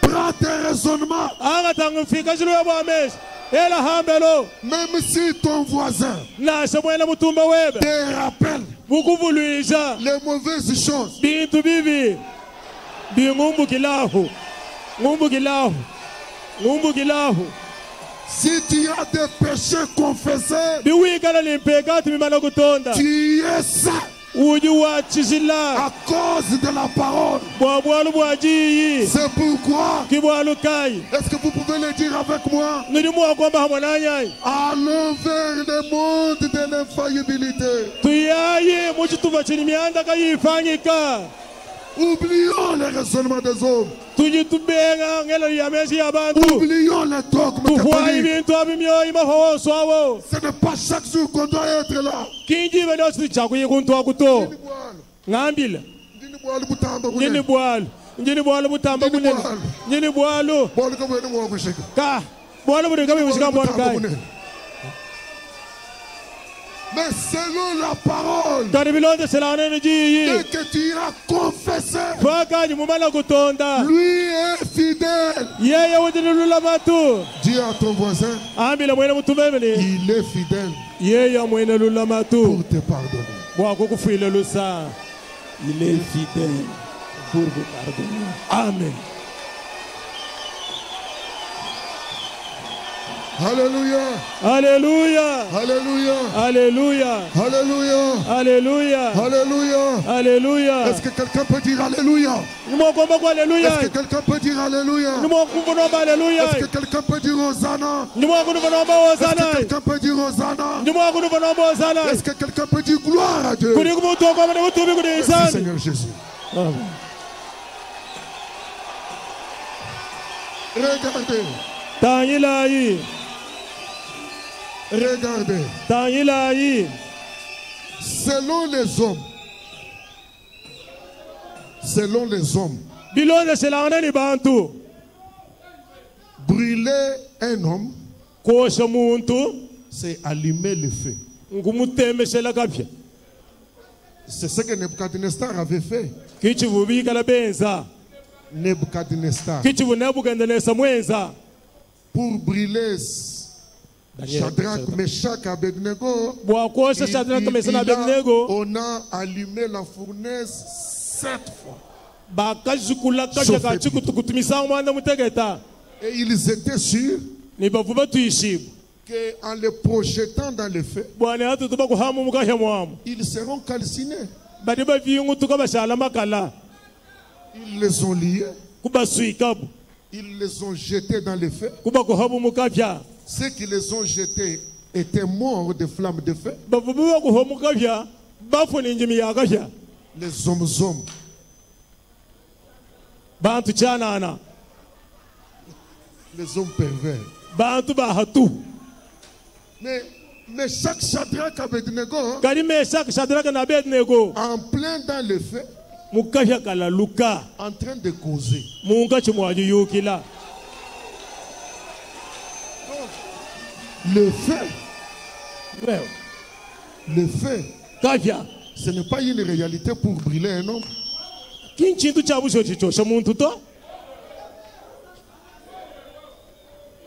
prends tes raisonnements. Même si ton voisin te rappelle les mauvaises choses, si tu as des péchés confessés, tu es saint à cause de la parole. C'est pourquoi, est-ce que vous pouvez le dire avec moi? Allons vers le monde de l'infaillibilité. Oublions les raisonnements des hommes. Oublions les dogmes catholiques. Ce n'est pas chaque jour qu'on doit être là. Njini bwalo butamba bunene. Njini bwalo. Bwalo ko bwene mo kushika. Ka. Bwalo bwene kabe bushika bwalo kai. Mais selon la parole, dès que tu iras confesser, lui est fidèle. Dis à ton voisin, il est fidèle pour te pardonner. Il est fidèle pour vous pardonner. Amen. Alléluia. Alléluia. Alléluia. Alléluia. Alléluia. Alléluia. Alléluia. Alléluia. Est-ce que quelqu'un peut dire Alléluia? Est-ce que quelqu'un peut dire Alléluia? Est-ce que quelqu'un peut dire Hosanna? Est-ce que quelqu'un peut dire Hosanna? Est-ce que quelqu'un peut dire gloire à Dieu? Merci Seigneur Jésus. Regardez. Regardez. Selon les hommes, brûler un homme, c'est allumer le feu. C'est ce que Nebuchadnezzar avait fait. Nebuchadnezzar. Pour brûler Shadrach, Meshach, Abednego, on a allumé la fournaise 7 fois. Et ils étaient sûrs qu'en les projetant dans le feu, ils seront calcinés. Ils les ont liés. Ils les ont jetés dans le feu. Ceux qui les ont jetés étaient morts de flammes de feu. Les hommes. Les hommes pervers. Mais chaque Shadrach Abednego, en plein dans le feu, en train de causer. Le feu, ce n'est pas une réalité pour brûler un homme.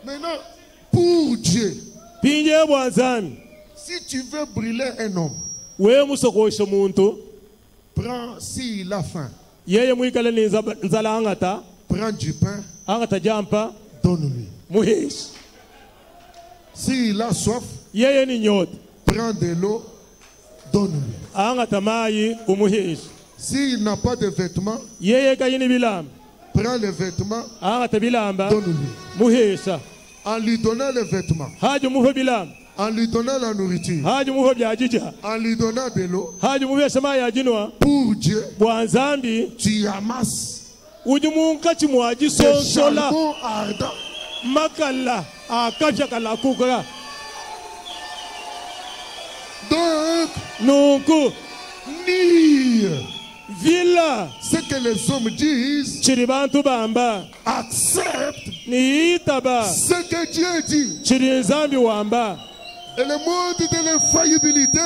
Maintenant, pour Dieu, si tu veux brûler un homme, prends, s'il a faim, prends du pain, donne-lui. S'il a soif, prends de l'eau, donne-lui. S'il n'a pas de vêtements, prends les vêtements, donne-lui. En lui donnant les vêtements, en lui donnant la nourriture, en lui donnant de l'eau, pour Dieu, tu amasses des charbons ardents. Donc, ni ce que les hommes disent, accepte ce que Dieu dit. Et le monde de l'infaillibilité,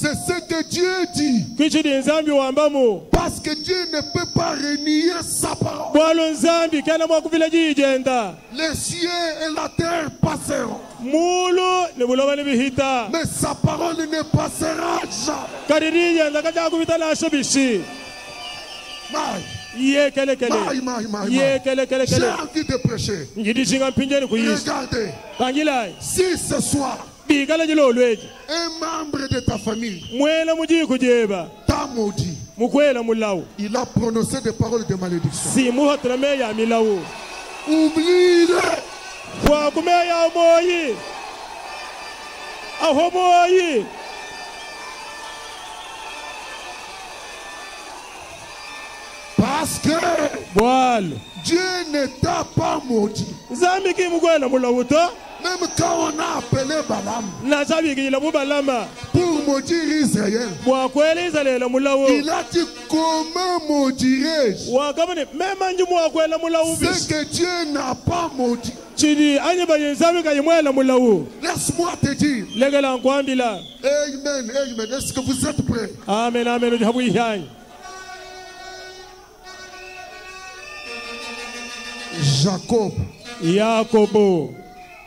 c'est ce que Dieu dit. Parce que Dieu ne peut pas renier sa parole. Les cieux et la terre passeront, mais sa parole ne passera jamais. J'ai envie de prêcher. Regardez, si ce soir un membre de ta famille t'a maudit, il a prononcé des paroles de malédiction, oublie-le. Parce que Dieu ne t'a pas maudit. Même quand on a appelé Balaam pour maudire Israël, il a dit comment maudirais-je ce que Dieu n'a pas maudit? Laisse-moi te dire. Amen, amen. Est-ce que vous êtes prêts? Amen, amen. Jacob,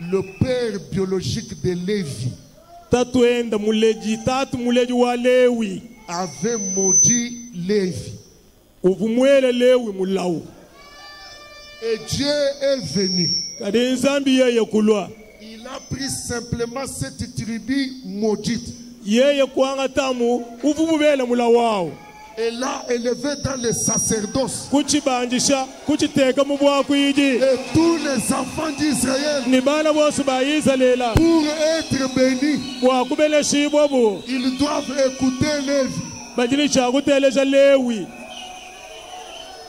le père biologique de Lévi, avait maudit Lévi. Et Dieu est venu. Il a pris simplement cette tribu maudite et l'a élevé dans le sacerdoce. Et tous les enfants d'Israël, pour être bénis, ils doivent écouter Lévi.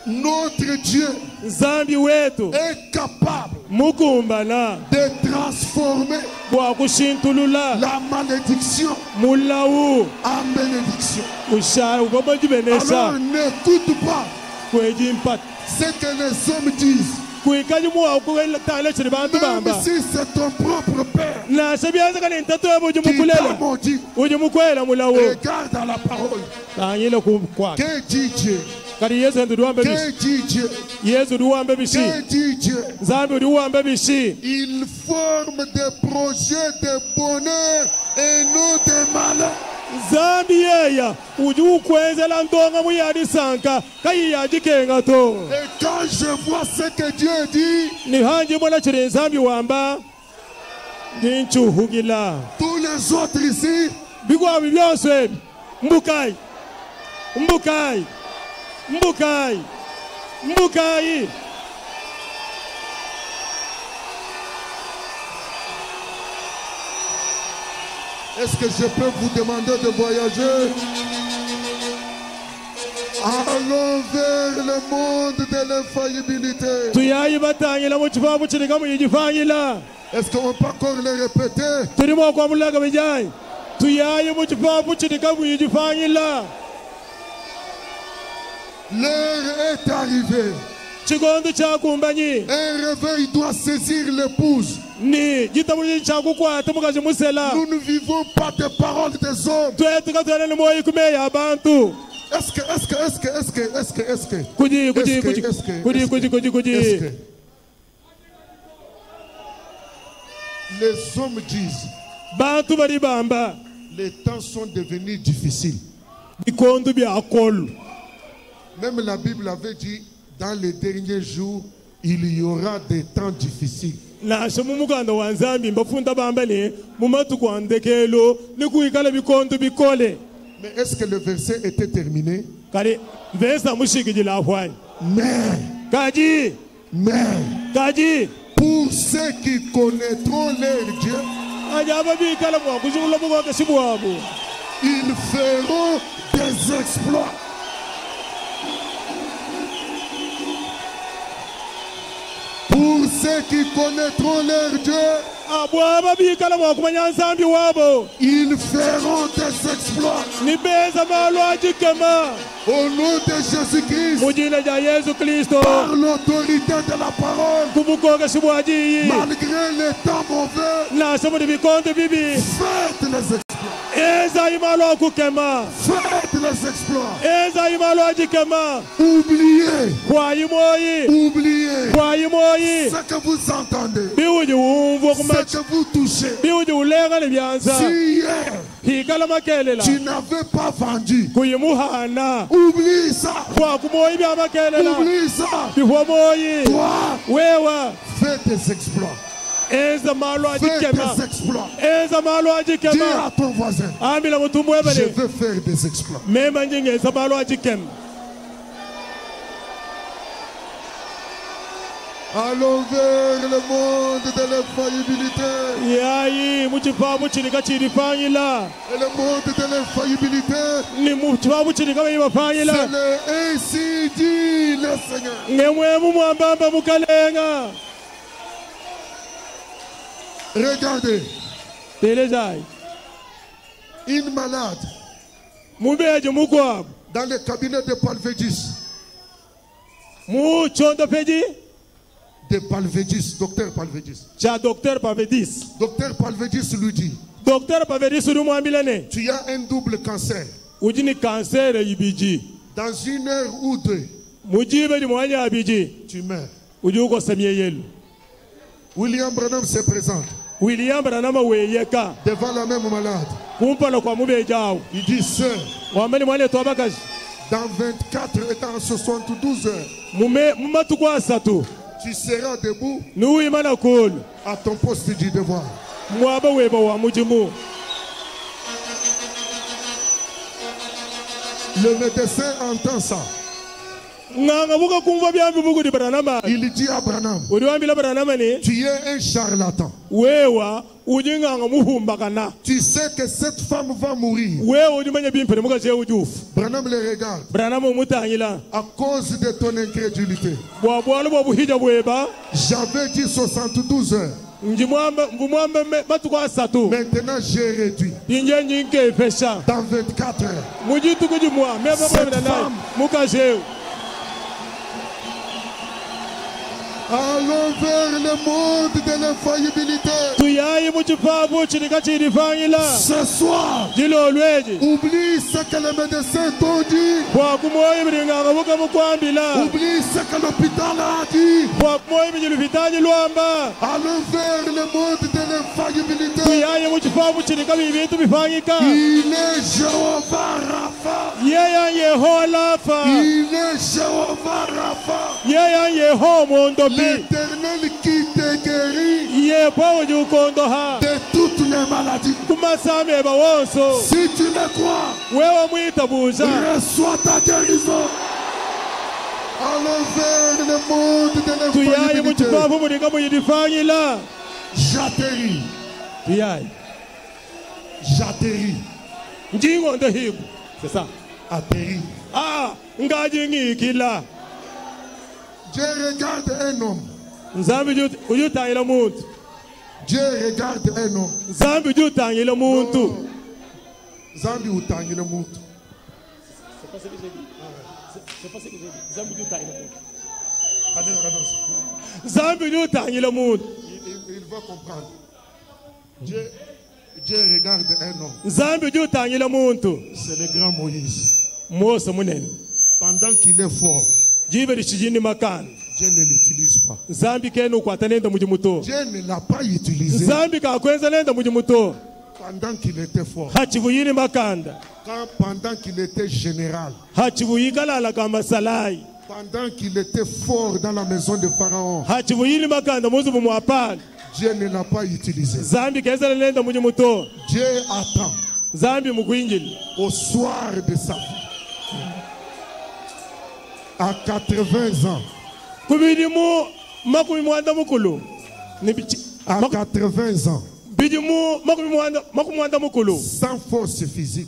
Notre Dieu est capable de transformer la malédiction en bénédiction. Alors n'écoute pas ce que les hommes disent. Même si c'est ton propre père qui t'a maudit, regarde à la parole. Que dit Dieu? Que dit Dieu? Que dit Dieu? Il forme des projets de bonheur et non de malheur. Et quand je vois ce que Dieu dit, tous les autres ici, est-ce que je peux vous demander de voyager? Allons vers le monde de l'infaillibilité. Est-ce qu'on peut encore le répéter? L'heure est arrivée. Un réveil doit saisir l'épouse. Nous ne vivons pas des paroles des hommes. Est-ce que les hommes disent les temps sont devenus difficiles. Même la Bible avait dit dans les derniers jours il y aura des temps difficiles. Mais est-ce que le verset était terminé? Mais pour ceux qui connaîtront leur Dieu, ils feront des exploits. Pour ceux qui connaîtront leur Dieu, ils feront des exploits. Au nom de Jésus-Christ, par l'autorité de la parole, malgré les temps mauvais, faites les exploits. Faites les exploits. Oubliez ce que vous entendez, ce que vous touchez. Si hier tu n'avais pas vendu, oublie ça. Oublie ça. Toi, fais tes exploits. Fais des exploits. Dis à ton voisin, je veux faire des exploits. Allons vers le monde de l'infaillibilité. Et le monde de l'infaillibilité, c'est le ainsi dit le Seigneur. Regardez, une malade Dans le cabinet de Palvédis. De Palvédis, docteur Palvédis. Docteur Palvédis. Docteur Palvédis lui dit. Docteur Palvédis tu as un double cancer. Cancer dans 1 heure ou 2. Tu meurs. William Branham se présente. William Branham devant la même malade. Il dit, sœur, dans 24 et dans 72 heures, tu seras debout à ton poste du devoir. Le médecin entend ça. Il dit à Branham, tu es un charlatan. Tu sais que cette femme va mourir. Branham le regarde. À cause de ton incrédulité. J'avais dit 72 heures. Maintenant j'ai réduit. Dans 24 heures. Cette femme, allons vers le monde de l'infaillibilité. Ce soir, oublie ce que les médecins t'ont dit. Oublie ce que l'hôpital a dit. Allons vers le monde de l'infaillibilité. Il est Jéhovah Rapha. Il est Jéhovah Rapha. L'Éternel qui te guérit de toutes les maladies. Si tu le crois, reçois ta guérison. Allons vers le monde de l'infaillibilité. J'atterris. J'atterris. C'est ça. Atterris. Dieu regarde un homme. Dieu regarde un homme. Zambi utangile muntu. C'est pas ce que j'ai dit. C'est pas ce que j'ai dit. Zambi utangile muntu. Il va comprendre. Dieu regarde un homme. Zambi utangile muntu. C'est le grand Moïse. Pendant qu'il est fort, Dieu ne l'utilise pas. Dieu ne l'a pas utilisé. Pendant qu'il était fort. Pendant qu'il était général. Pendant qu'il était fort dans la maison de Pharaon. Dieu ne l'a pas utilisé. Dieu attend. Au soir de sa vie. À 80 ans. À 80 ans. Sans force physique.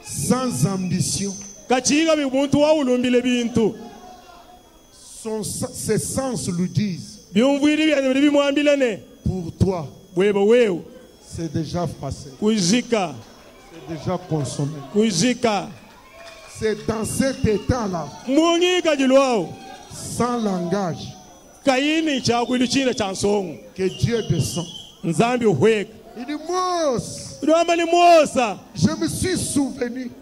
Sans ambition. Ses sens lui disent. Pour toi. C'est déjà passé. C'est déjà consommé. C'est dans cet état-là, sans langage, que Dieu descend. Il dit, Mose, je me suis souvenu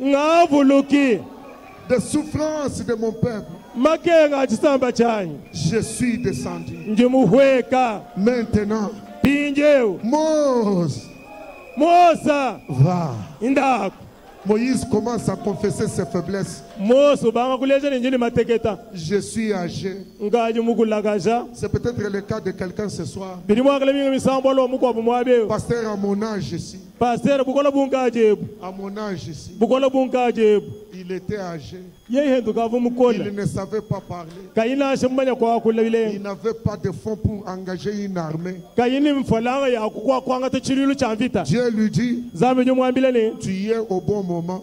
des souffrances de mon peuple. Je suis descendu. Maintenant, Mose, va. Moïse commence à confesser ses faiblesses. Je suis âgé. C'est peut-être le cas de quelqu'un ce soir. Pasteur, à mon âge ici. À mon âge ici. Il était âgé. Il ne savait pas parler. Il n'avait pas de fonds pour engager une armée. Dieu lui dit, tu es au bon moment.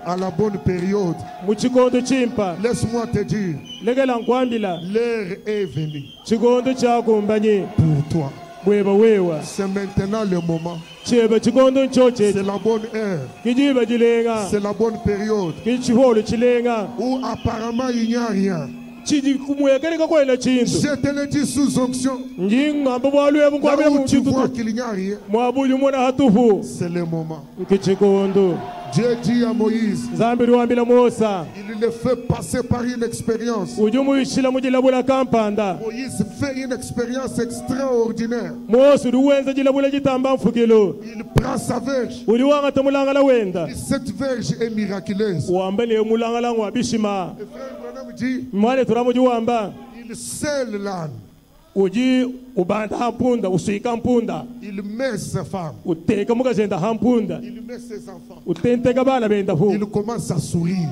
À la bonne période. Laisse-moi te dire, l'heure est venue pour toi. C'est maintenant le moment. C'est la bonne heure. C'est la bonne période. Où apparemment il n'y a rien. Je te le dis sous onction. Là où tu vois qu'il n'y a rien, c'est le moment. Dieu dit à Moïse, il le fait passer par une expérience. Moïse fait une expérience extraordinaire. Il prend sa verge. Et cette verge est miraculeuse. Le frère Branham dit, il scelle l'âne. Il met sa femme. Il met ses enfants. Il commence à sourire.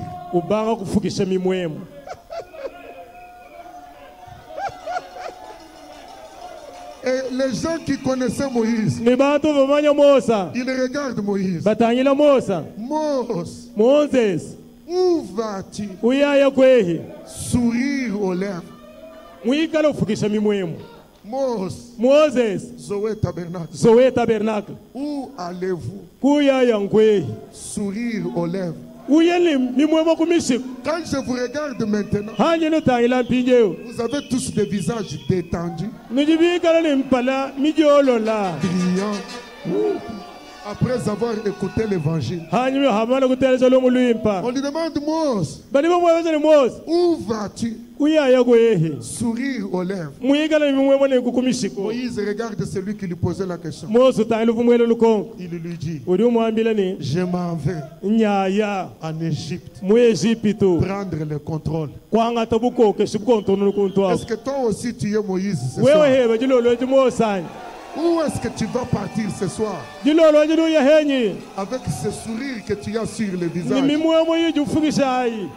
Et les gens qui connaissaient Moïse, ils regardent Moïse. Moses, où vas-tu? Sourire aux lèvres. Moses, Zoé Tabernacle. Où allez-vous? Sourire aux lèvres. Quand je vous regarde maintenant, vous avez tous des visages détendus, brillants. Après avoir écouté l'évangile, on lui demande, Moses, où vas-tu? Sourire aux lèvres. Moïse regarde celui qui lui posait la question. Il lui dit, je m'en vais en Égypte prendre le contrôle. Est-ce que toi aussi tu es Moïse ce soir? Où est-ce que tu vas partir ce soir? Avec ce sourire que tu as sur le visage,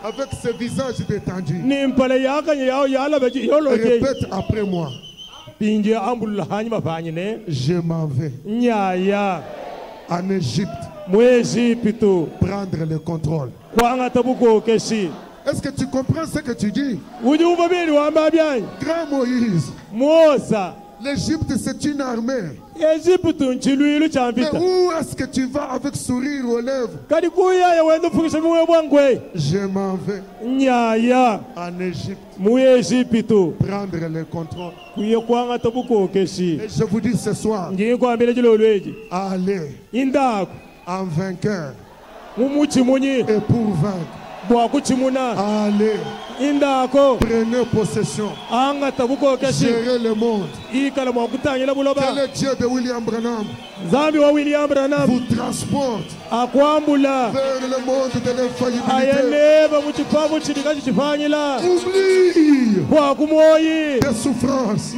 avec ce visage détendu. Répète après moi. Je m'en vais en Égypte prendre le contrôle. Est-ce que tu comprends ce que tu dis? Grand Moïse, l'Égypte, c'est une armée. Mais où est-ce que tu vas avec sourire aux lèvres? Je m'en vais en Égypte prendre le contrôle. Et je vous dis ce soir, allez en vainqueur et pour vaincre. Allez, prenez possession, gérez le monde. Quel est Dieu de William Branham vous transporte vers le monde de l'infaillibilité. Oublie des souffrances.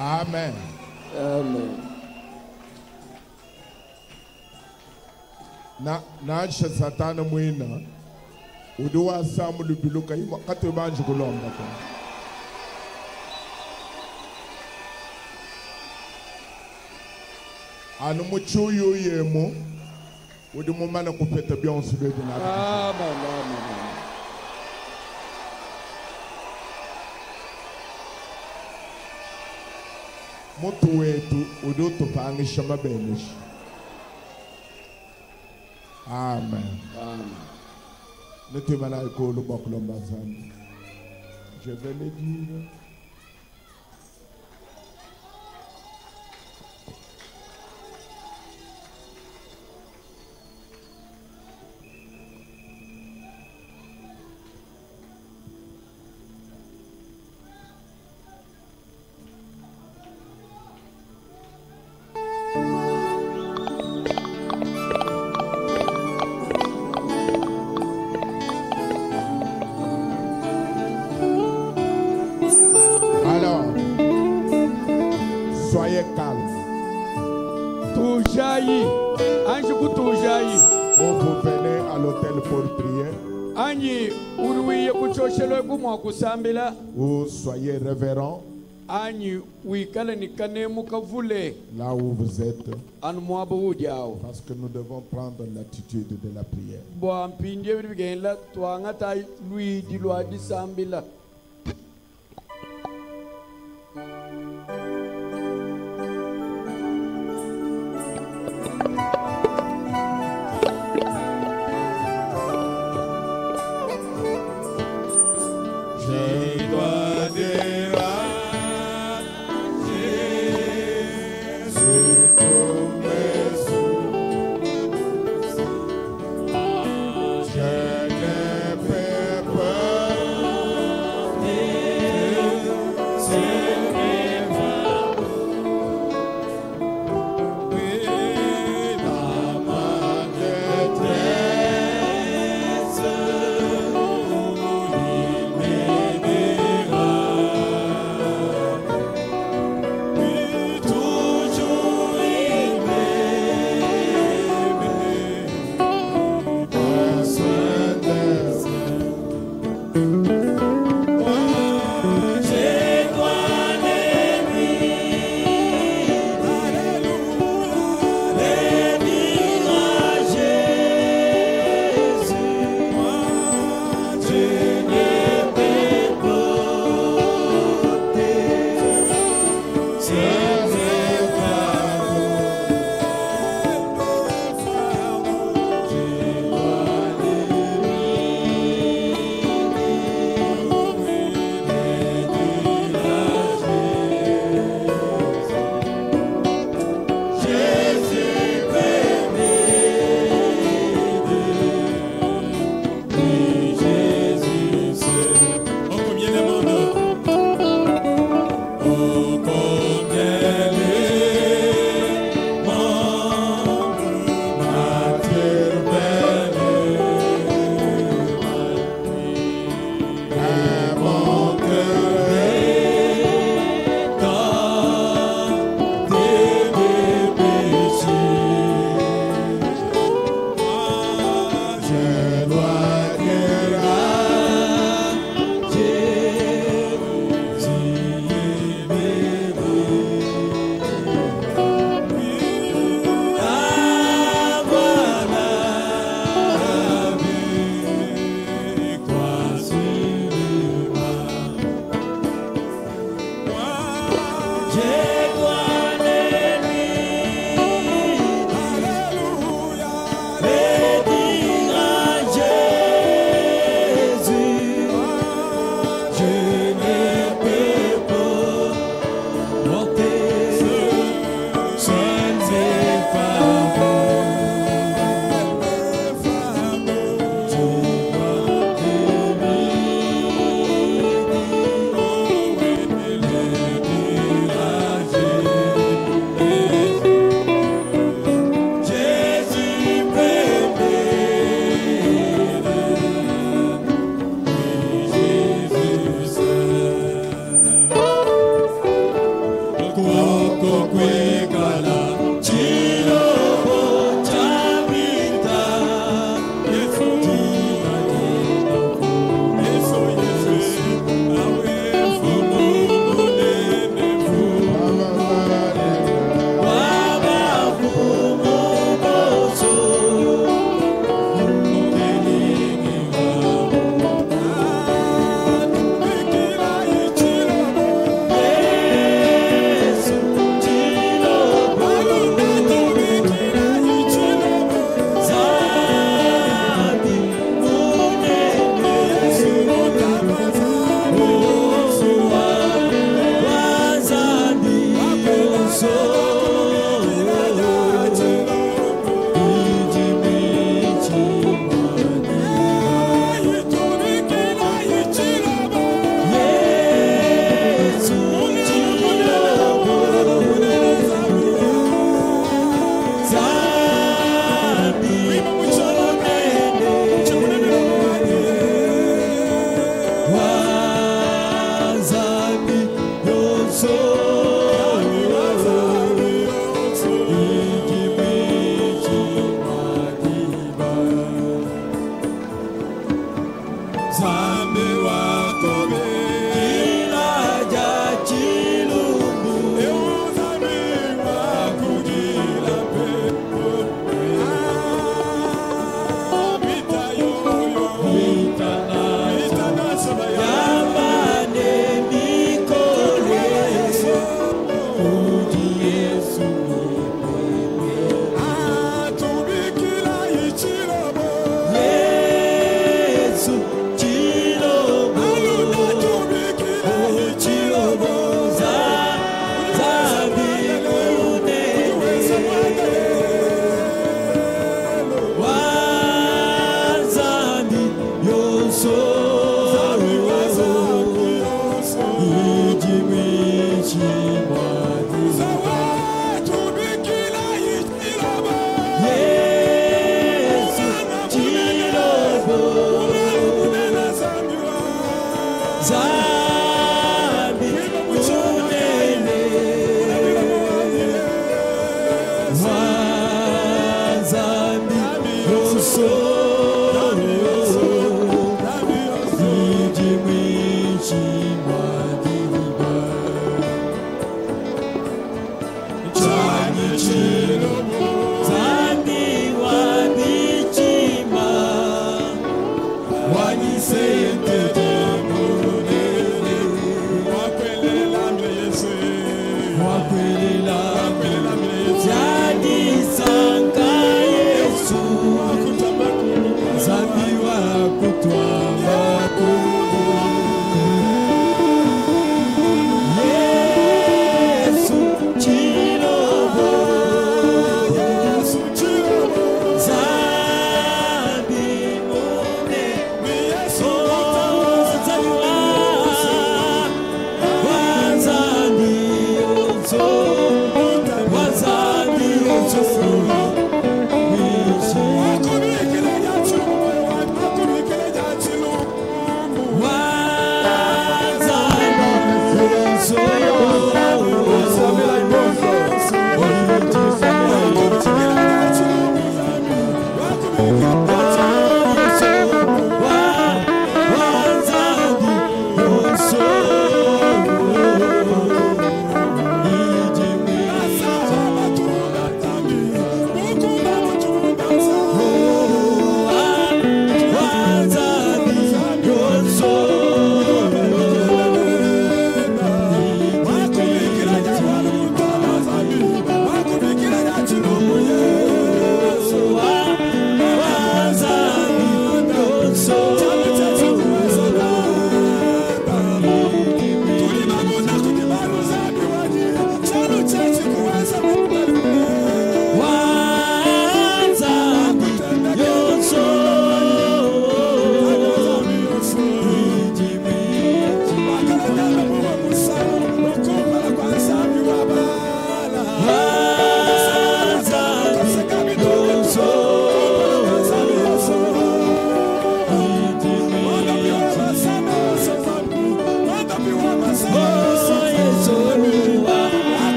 Amen. Amen. Na Satana mwina uduwa samu lubiluka ima katubanji kulomba kwa. Anu muchuyu yemo udu mumana kupeta bionsu bedi na. Amen. Moto wetu udotopangisha mabenishi. Amen. Amen. Je vais le dire. Soyez calme. Toujaï. Anjou toujaï. Quand vous venez à l'hôtel pour prier, Anyi uruwiye kuchoshelo gumo kusambila. Vous soyez révérend. Anyi wikale nikane mukavule. Là où vous êtes. Anmwabo udiao. Parce que nous devons prendre l'attitude de la prière. Bo ampindie bigela twangata lui dilwa disambila. Je n'ai pas peur.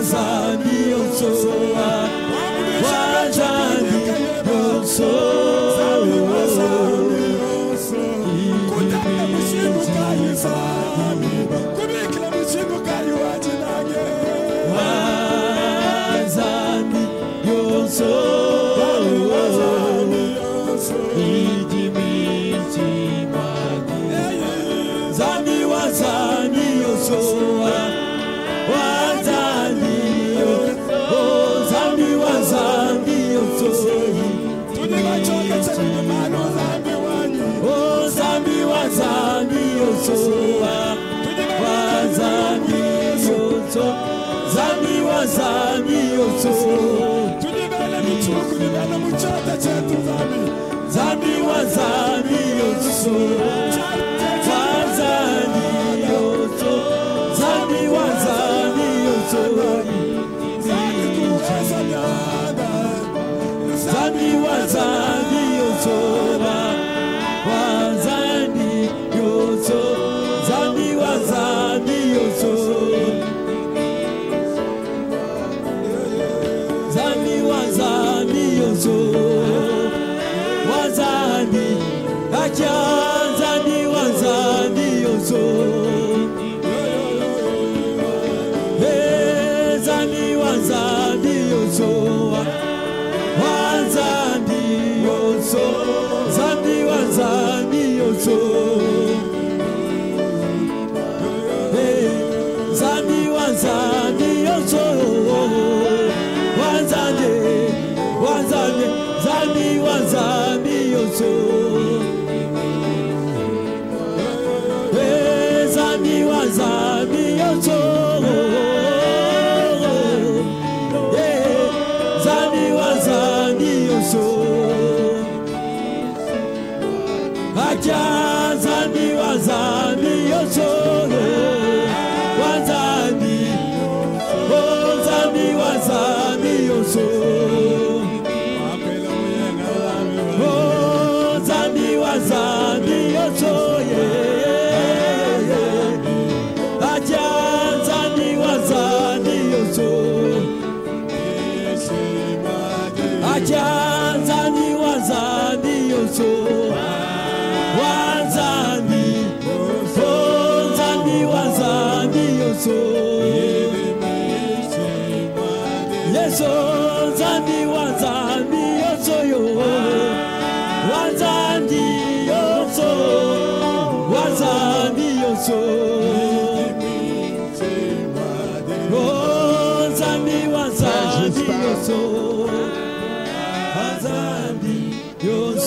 wazani yosoa wazani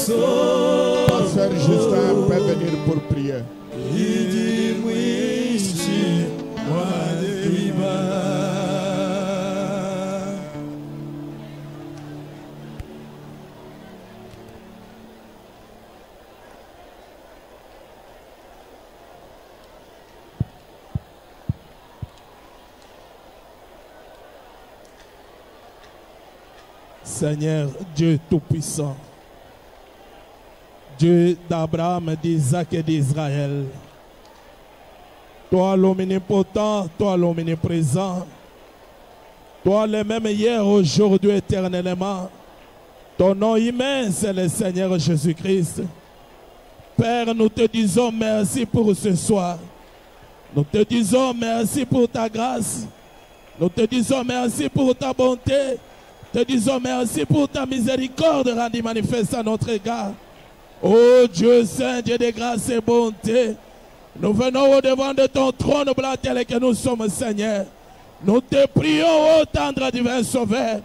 Pasteur Justin peut venir pour prier. Seigneur Dieu Tout-Puissant, Dieu d'Abraham, d'Isaac et d'Israël, toi l'omnipotent, toi l'omniprésent, toi le même hier, aujourd'hui, éternellement, ton nom immense est le Seigneur Jésus-Christ. Père, nous te disons merci pour ce soir. Nous te disons merci pour ta grâce. Nous te disons merci pour ta bonté. Te disons merci pour ta miséricorde rendue manifeste à notre égard. Oh Dieu Saint, Dieu de grâce et bonté, nous venons au-devant de ton trône blanc tel que nous sommes, Seigneur. Nous te prions, ô tendre divin Sauveur,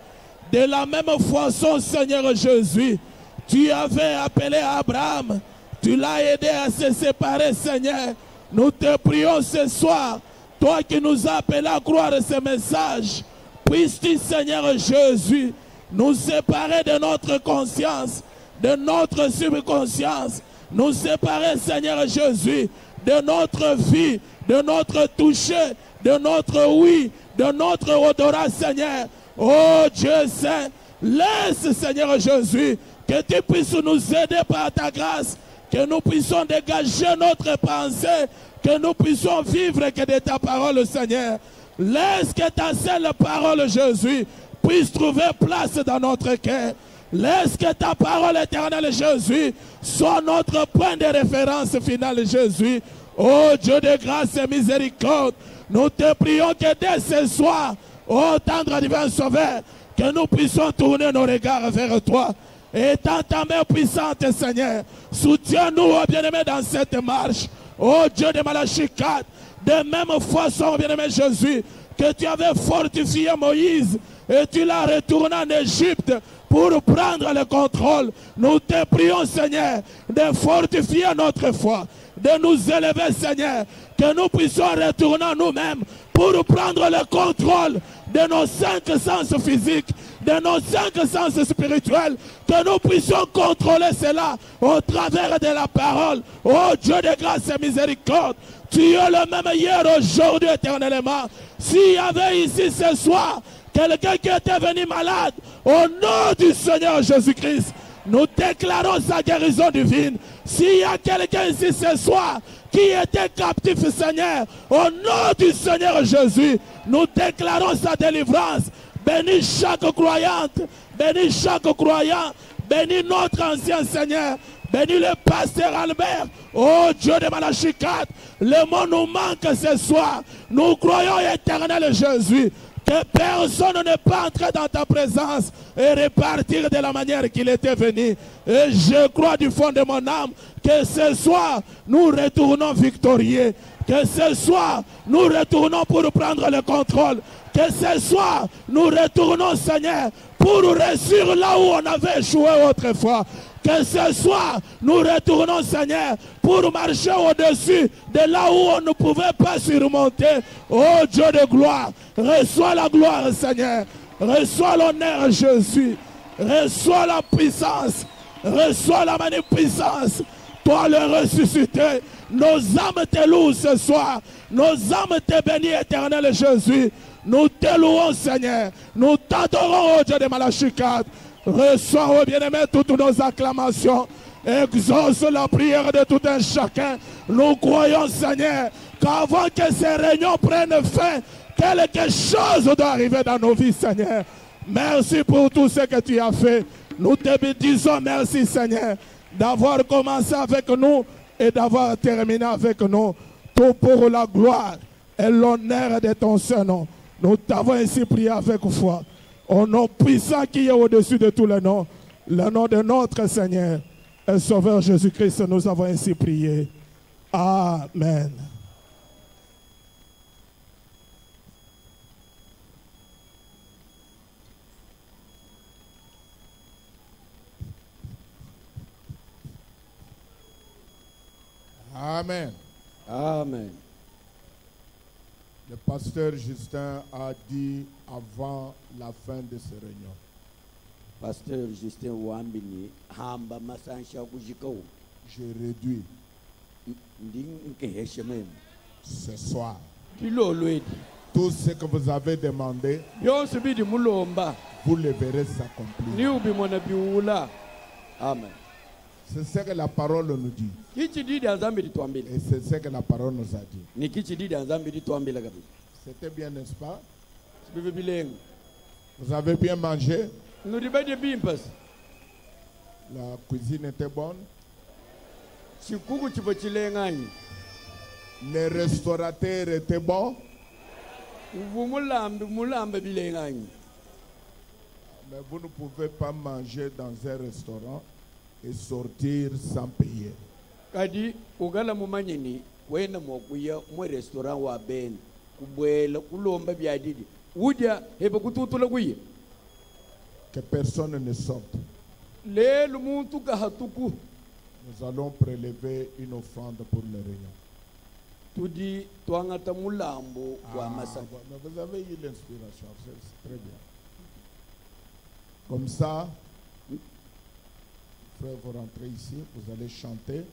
de la même façon, Seigneur Jésus, tu avais appelé Abraham, tu l'as aidé à se séparer, Seigneur. Nous te prions ce soir, toi qui nous as appelés à croire ce message, puisses-tu, Seigneur Jésus, nous séparer de notre conscience, de notre subconscience, nous séparer, Seigneur Jésus, de notre vie, de notre toucher, de notre oui, de notre odorat, Seigneur. Oh Dieu Saint, laisse, Seigneur Jésus, que tu puisses nous aider par ta grâce, que nous puissions dégager notre pensée, que nous puissions vivre que de ta parole, Seigneur. Laisse que ta seule parole, Jésus, puisse trouver place dans notre cœur. Laisse que ta parole éternelle, Jésus, soit notre point de référence final, Jésus. Oh Dieu de grâce et miséricorde, nous te prions que dès ce soir, oh tendre divin Sauveur, que nous puissions tourner nos regards vers toi. Et dans ta main puissante, Seigneur, soutiens-nous, oh bien-aimé, dans cette marche. Oh Dieu de Malachie 4, de même façon, bien-aimé Jésus, que tu avais fortifié Moïse et tu l'as retourné en Égypte pour prendre le contrôle. Nous te prions, Seigneur, de fortifier notre foi, de nous élever, Seigneur, que nous puissions retourner nous-mêmes pour prendre le contrôle de nos 5 sens physiques, de nos 5 sens spirituels, que nous puissions contrôler cela au travers de la parole. Oh Dieu de grâce et miséricorde, tu es le même hier, aujourd'hui, éternellement. S'il y avait ici ce soir quelqu'un qui était venu malade, au nom du Seigneur Jésus-Christ, nous déclarons sa guérison divine. S'il y a quelqu'un ici ce soir qui était captif, Seigneur, au nom du Seigneur Jésus, nous déclarons sa délivrance. Bénis chaque croyante, bénis chaque croyant, bénis notre ancien Seigneur, bénis le pasteur Albert. Oh Dieu de Malachie 4, le mot nous manque ce soir. Nous croyons, éternel Jésus, que personne ne peut entrer dans ta présence et repartir de la manière qu'il était venu. Et je crois du fond de mon âme que ce soir, nous retournons victorieux. Que ce soir, nous retournons pour prendre le contrôle. Que ce soir, nous retournons, Seigneur, pour réussir là où on avait échoué autrefois. Que ce soir, nous retournons, Seigneur, pour marcher au-dessus de là où on ne pouvait pas surmonter. Oh Dieu de gloire, reçois la gloire, Seigneur. Reçois l'honneur, Jésus. Reçois la puissance. Reçois la magnificence. Toi le ressuscité, nos âmes te louent ce soir. Nos âmes te bénissent, éternel Jésus. Nous te louons, Seigneur. Nous t'adorons, oh Dieu de Malachie 4. Reçois, oh bien-aimé, toutes nos acclamations. Exauce la prière de tout un chacun. Nous croyons, Seigneur, qu'avant que ces réunions prennent fin, quelque chose doit arriver dans nos vies, Seigneur. Merci pour tout ce que tu as fait. Nous te disons merci, Seigneur, d'avoir commencé avec nous et d'avoir terminé avec nous. Tout pour la gloire et l'honneur de ton Saint-Nom. Nous t'avons ainsi prié avec foi. Au nom puissant qui est au-dessus de tous les noms, le nom de notre Seigneur et Sauveur Jésus-Christ, nous avons ainsi prié. Amen. Amen. Amen. Le pasteur Justin a dit avant la fin de ces réunions. Pasteur Justin Wambini, hamba masansha kujikao. Je réduis ce soir tout ce que vous avez demandé, vous le verrez s'accomplir. Amen. C'est ce que la parole nous dit. Et c'est ce que la parole nous a dit. C'était bien, n'est-ce pas? Vous avez bien mangé? La cuisine était bonne? Les restaurateurs étaient bons? Mais vous ne pouvez pas manger dans un restaurant et sortir sans payer. Kadi ugala mumanyini wena mokuya mu restaurant wa ben kubwela kulomba byadidi udya hebe kututula kuye que personne ne sorte. Lelo muntu kahatuku. Nous allons prélever une offrande pour les réunions. Tudi twangata mulambo wa masaka. Vous avez eu l'inspiration, c'est très bien. Comme ça, frère, vous rentrez ici, vous allez chanter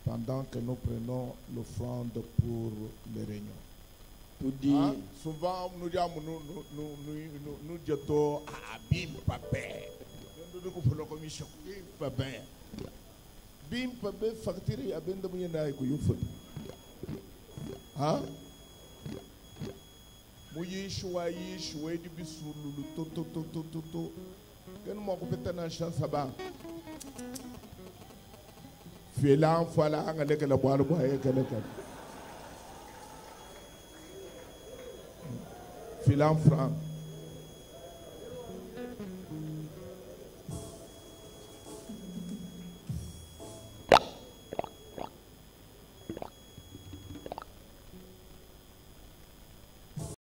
pendant que nous prenons l'offrande pour les réunions. Hein? Souvent, nous disons, nous disons, bim, papé. Bim, papé, facture, il y a bien de moyens à écouter. Hein? Yeshua di bisulu to. Ken mo ko petana chance ba. Filan fala ngale kala boalu boye kala. Filan franc.